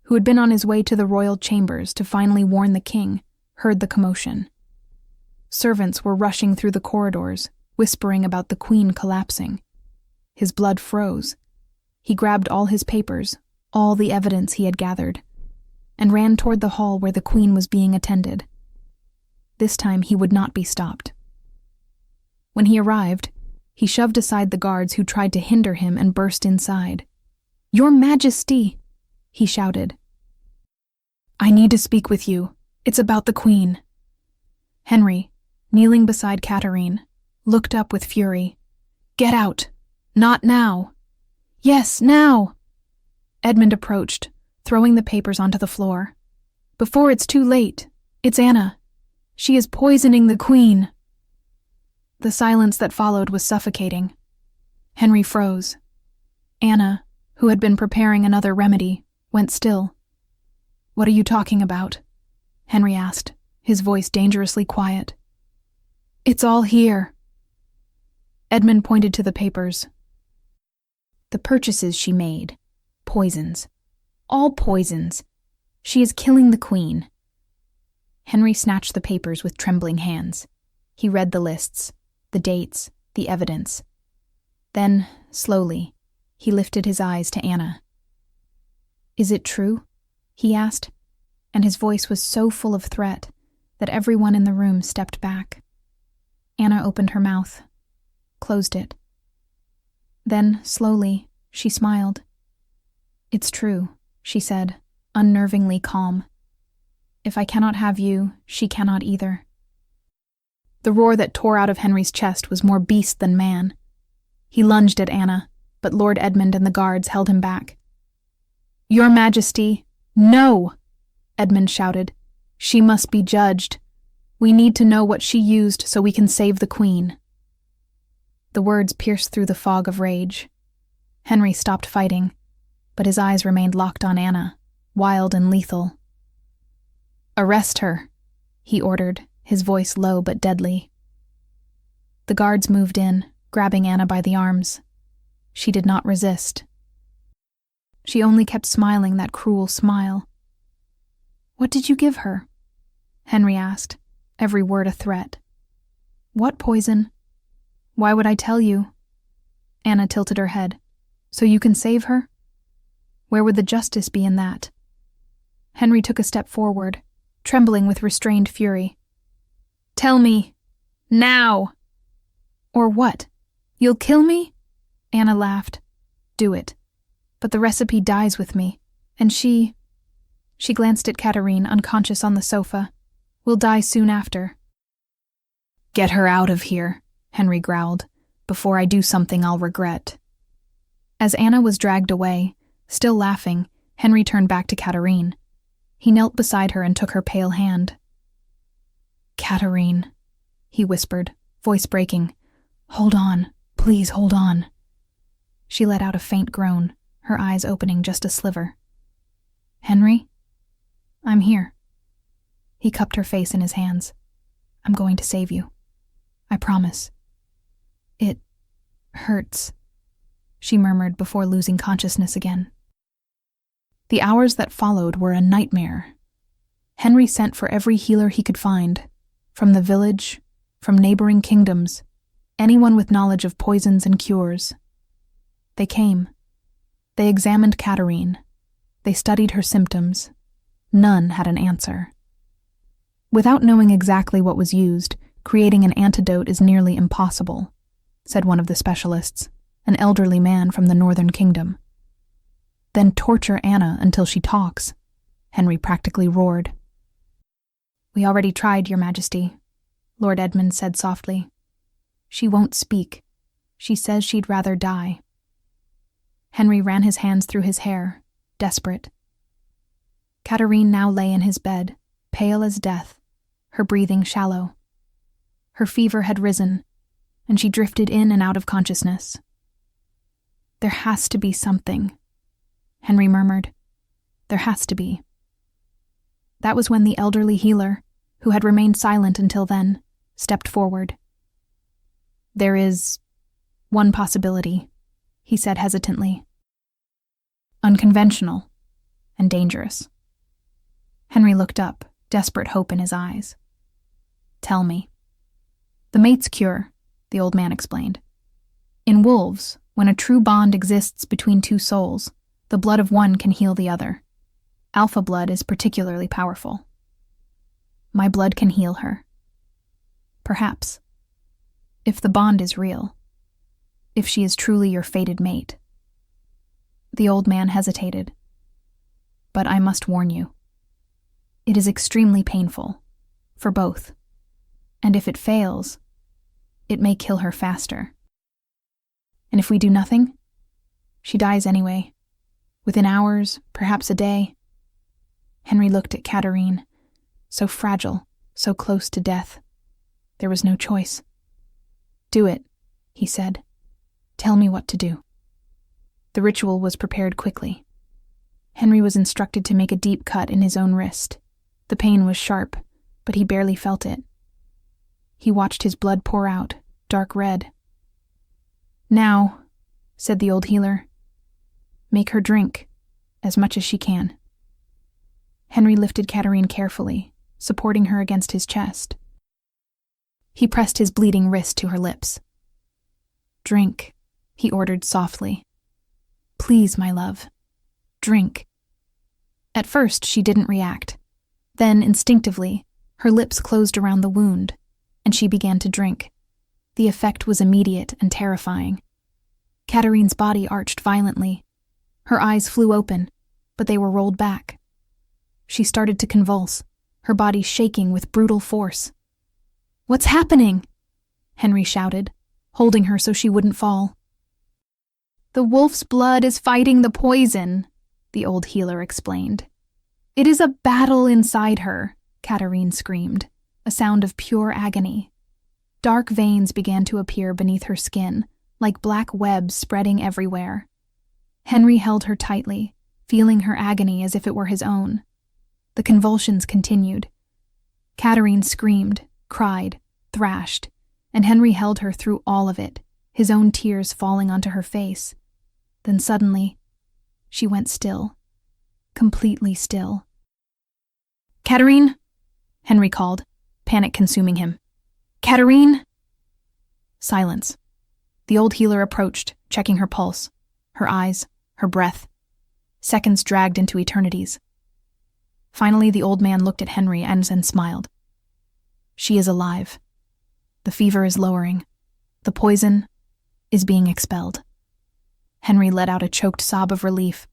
who had been on his way to the royal chambers to finally warn the king, heard the commotion. Servants were rushing through the corridors, whispering about the queen collapsing. His blood froze. He grabbed all his papers, all the evidence he had gathered, and ran toward the hall where the queen was being attended. This time he would not be stopped. When he arrived, he shoved aside the guards who tried to hinder him and burst inside. "Your Majesty!" he shouted. "I need to speak with you. It's about the queen." Henry, kneeling beside Katarine, looked up with fury. "Get out! Not now!" "Yes, now!" Edmund approached, throwing the papers onto the floor. "Before it's too late, it's Anna. She is poisoning the queen." The silence that followed was suffocating. Henry froze. Anna, who had been preparing another remedy, went still. "What are you talking about?" Henry asked, his voice dangerously quiet. "It's all here." Edmund pointed to the papers. "The purchases she made. Poisons. All poisons. She is killing the queen." Henry snatched the papers with trembling hands. He read the lists, the dates, the evidence. Then, slowly, he lifted his eyes to Anna. "Is it true?" he asked, and his voice was so full of threat that everyone in the room stepped back. Anna opened her mouth, closed it. Then, slowly, she smiled. "It's true," she said, unnervingly calm. "If I cannot have you, she cannot either." The roar that tore out of Henry's chest was more beast than man. He lunged at Anna, but Lord Edmund and the guards held him back. "Your Majesty, no!" Edmund shouted. "She must be judged. We need to know what she used so we can save the queen." The words pierced through the fog of rage. Henry stopped fighting, but his eyes remained locked on Anna, wild and lethal. "Arrest her," he ordered, his voice low but deadly. The guards moved in, grabbing Anna by the arms. She did not resist. She only kept smiling that cruel smile. "What did you give her?" Henry asked, every word a threat. "What poison? Why would I tell you?" Anna tilted her head. "So you can save her? Where would the justice be in that?" Henry took a step forward, trembling with restrained fury. "Tell me. Now!" "Or what? You'll kill me?" Anna laughed. "Do it. But the recipe dies with me, and she glanced at Katarine, unconscious on the sofa, "will die soon after." "Get her out of here," Henry growled, "before I do something I'll regret." As Anna was dragged away, still laughing, Henry turned back to Katarine. He knelt beside her and took her pale hand. "Katarine," he whispered, voice breaking. "Hold on, please hold on." She let out a faint groan, her eyes opening just a sliver. "Henry? I'm here." He cupped her face in his hands. "I'm going to save you. I promise." "It hurts," she murmured before losing consciousness again. The hours that followed were a nightmare. Henry sent for every healer he could find, from the village, from neighboring kingdoms, anyone with knowledge of poisons and cures. They came. They examined Katarine. They studied her symptoms. None had an answer. Without knowing exactly what was used, creating an antidote is nearly impossible, said one of the specialists, an elderly man from the Northern Kingdom. Then torture Anna until she talks, Henry practically roared. We already tried, Your Majesty, Lord Edmund said softly. She won't speak. She says she'd rather die. Henry ran his hands through his hair, desperate. Katarine now lay in his bed, pale as death, her breathing shallow. Her fever had risen, and she drifted in and out of consciousness. There has to be something, Henry murmured. There has to be. That was when the elderly healer, who had remained silent until then, stepped forward. There is one possibility, he said hesitantly. Unconventional and dangerous. Henry looked up, desperate hope in his eyes. Tell me. The mate's cure, the old man explained. In wolves, when a true bond exists between two souls, the blood of one can heal the other. Alpha blood is particularly powerful. My blood can heal her. Perhaps. If the bond is real. If she is truly your fated mate. The old man hesitated. But I must warn you. It is extremely painful. For both. And if it fails, it may kill her faster. And if we do nothing, she dies anyway. Within hours, perhaps a day. Henry looked at Katarine, so fragile, so close to death. There was no choice. Do it, he said. Tell me what to do. The ritual was prepared quickly. Henry was instructed to make a deep cut in his own wrist. The pain was sharp, but he barely felt it. He watched his blood pour out, dark red. Now, said the old healer, make her drink, as much as she can. Henry lifted Katarine carefully, supporting her against his chest. He pressed his bleeding wrist to her lips. Drink, he ordered softly. Please, my love, drink. At first, she didn't react. Then, instinctively, her lips closed around the wound, and she began to drink. The effect was immediate and terrifying. Katarine's body arched violently. Her eyes flew open, but they were rolled back. She started to convulse, her body shaking with brutal force. What's happening? Henry shouted, holding her so she wouldn't fall. The wolf's blood is fighting the poison, the old healer explained. It is a battle inside her, Katarine screamed, a sound of pure agony. Dark veins began to appear beneath her skin, like black webs spreading everywhere. Henry held her tightly, feeling her agony as if it were his own. The convulsions continued. Katarine screamed, cried, thrashed, and Henry held her through all of it, his own tears falling onto her face. Then suddenly, she went still, completely still. Katarine, Henry called, panic consuming him. Katarine! Silence. The old healer approached, checking her pulse, her eyes, her breath. Seconds dragged into eternities. Finally, the old man looked at Henry and smiled. She is alive. The fever is lowering. The poison is being expelled. Henry let out a choked sob of relief,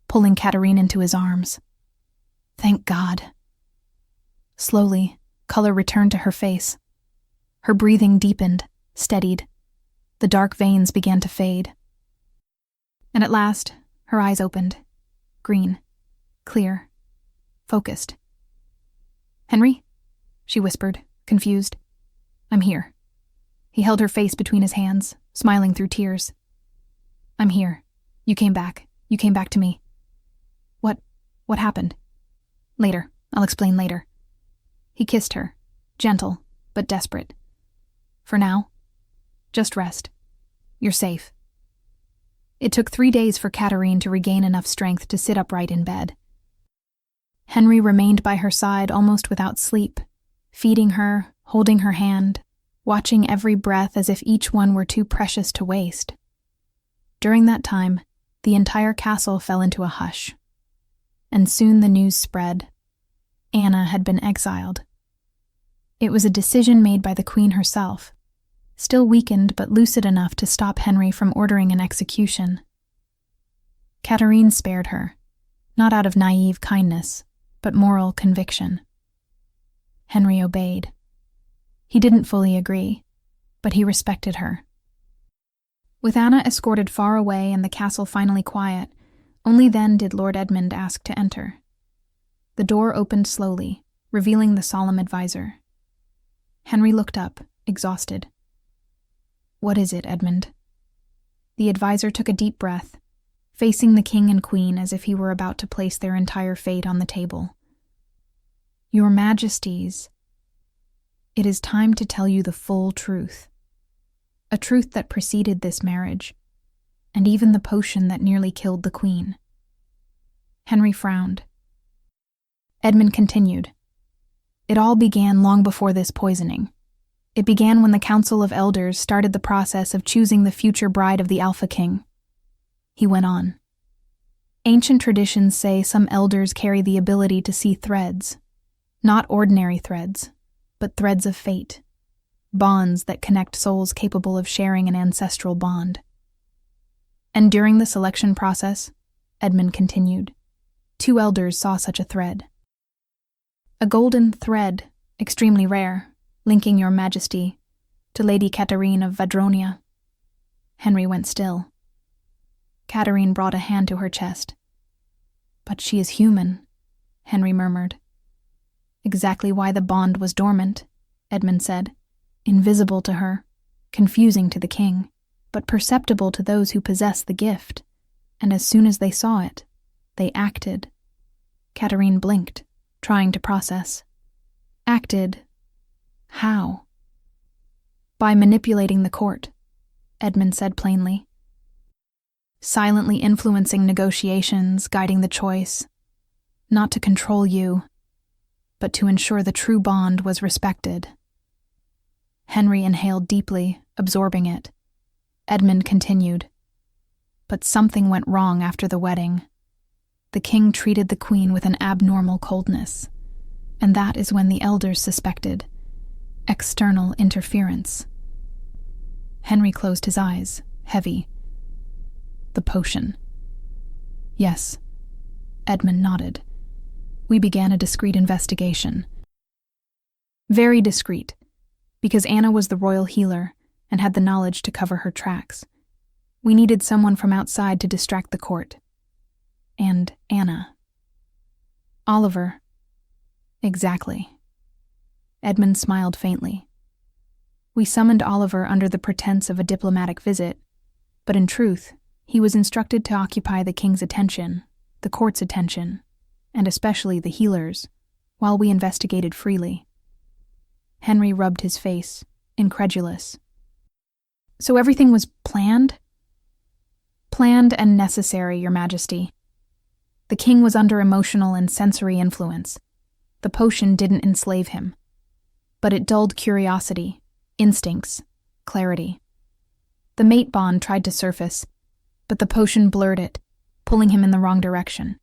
pulling Katarine into his arms. Thank God. Slowly, color returned to her face. Her breathing deepened, steadied. The dark veins began to fade. And at last, her eyes opened. Green, clear, focused. Henry? She whispered, confused. I'm here. He held her face between his hands, smiling through tears. I'm here. You came back. You came back to me. What happened? Later. I'll explain later. He kissed her, gentle, but desperate. For now, just rest. You're safe. It took 3 days for Katarine to regain enough strength to sit upright in bed. Henry remained by her side almost without sleep, feeding her, holding her hand, watching every breath as if each one were too precious to waste. During that time, The entire castle fell into a hush, and soon the news spread. Anna had been exiled. It was a decision made by the Queen herself, still weakened but lucid enough to stop Henry from ordering an execution. Katarine spared her, not out of naive kindness, but moral conviction. Henry obeyed. He didn't fully agree, but he respected her. With Anna escorted far away and the castle finally quiet, only then did Lord Edmund ask to enter. The door opened slowly, revealing the solemn advisor. Henry looked up, exhausted. "What is it, Edmund?" The advisor took a deep breath, facing the king and queen as if he were about to place their entire fate on the table. "Your Majesties, it is time to tell you the full truth. A truth that preceded this marriage, and even the potion that nearly killed the queen." Henry frowned. Edmund continued. "It all began long before this poisoning. It began when the Council of Elders started the process of choosing the future bride of the Alpha King." He went on. "Ancient traditions say some elders carry the ability to see threads, not ordinary threads, but threads of fate, bonds that connect souls capable of sharing an ancestral bond. And during the selection process," Edmund continued, "2 elders saw such a thread. A golden thread, extremely rare, linking your Majesty to Lady Katarine of Vadronia." Henry went still. Katarine brought a hand to her chest. "But she is human," Henry murmured. "Exactly why the bond was dormant," Edmund said. "Invisible to her, confusing to the king, but perceptible to those who possess the gift. And as soon as they saw it, they acted." Katarine blinked, trying to process. "Acted? How?" "By manipulating the court," Edmund said plainly. "Silently influencing negotiations, guiding the choice. Not to control you, but to ensure the true bond was respected." Henry inhaled deeply, absorbing it. Edmund continued. "But something went wrong after the wedding. The king treated the queen with an abnormal coldness, and that is when the elders suspected external interference." Henry closed his eyes, heavy. "The potion." "Yes." Edmund nodded. "We began a discreet investigation." "Very discreet, because Anna was the royal healer and had the knowledge to cover her tracks. We needed someone from outside to distract the court. And Anna." "Oliver." "Exactly." Edmund smiled faintly. "We summoned Oliver under the pretense of a diplomatic visit, but in truth, he was instructed to occupy the king's attention, the court's attention, and especially the healers, while we investigated freely." Henry rubbed his face, incredulous. "So everything was planned?" "Planned and necessary, Your Majesty. The king was under emotional and sensory influence. The potion didn't enslave him, but it dulled curiosity, instincts, clarity. The mate bond tried to surface, but the potion blurred it, pulling him in the wrong direction."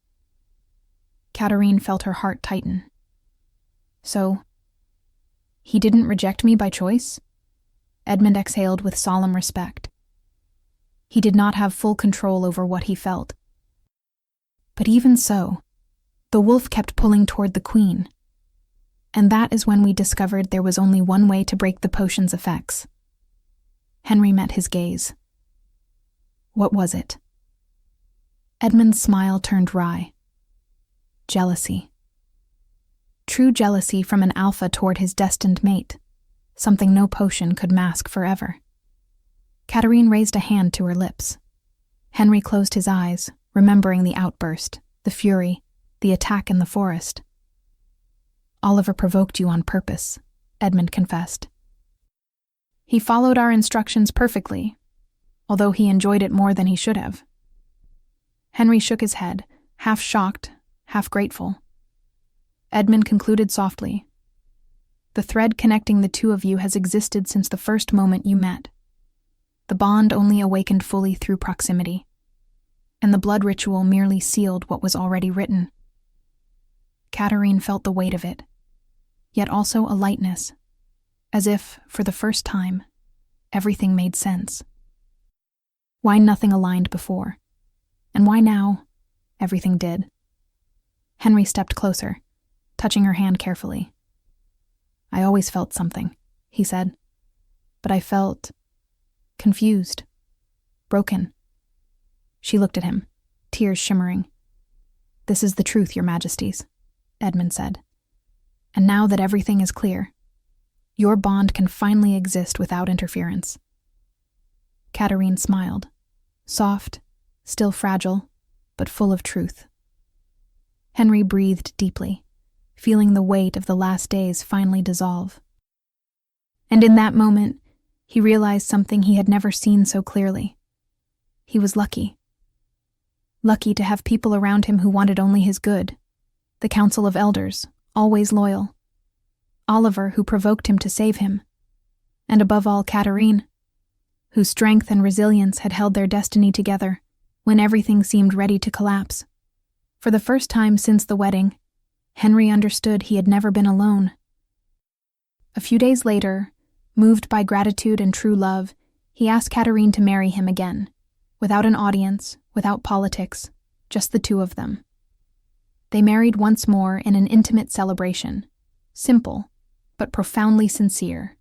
Katarine felt her heart tighten. "So, he didn't reject me by choice?" Edmund exhaled with solemn respect. He did not have full control over what he felt. But even so, the wolf kept pulling toward the queen. And that is when we discovered there was only one way to break the potion's effects. Henry met his gaze. "What was it?" Edmund's smile turned wry. "Jealousy. True jealousy from an alpha toward his destined mate, something no potion could mask forever." Katarine raised a hand to her lips. Henry closed his eyes, remembering the outburst, the fury, the attack in the forest. "Oliver provoked you on purpose," Edmund confessed. "He followed our instructions perfectly, although he enjoyed it more than he should have." Henry shook his head, half shocked, half grateful. Edmund concluded softly. "The thread connecting the two of you has existed since the first moment you met. The bond only awakened fully through proximity. and the blood ritual merely sealed what was already written. Katarine felt the weight of it, yet also a lightness, as if, for the first time, everything made sense. Why nothing aligned before, and why now everything did. Henry stepped closer, touching her hand carefully. "I always felt something," he said, "but I felt confused, broken." She looked at him, tears shimmering. "This is the truth, Your Majesties," Edmund said. "And now that everything is clear, your bond can finally exist without interference." Katarine smiled, soft, still fragile, but full of truth. Henry breathed deeply, feeling the weight of the last days finally dissolve. And in that moment, he realized something he had never seen so clearly. He was lucky. Lucky to have people around him who wanted only his good. The Council of Elders, always loyal. Oliver, who provoked him to save him. And above all, Katarine, whose strength and resilience had held their destiny together when everything seemed ready to collapse. For the first time since the wedding, Henry understood he had never been alone. A few days later, moved by gratitude and true love, he asked Katarine to marry him again, without an audience, without politics, just the two of them. They married once more in an intimate celebration, simple, but profoundly sincere.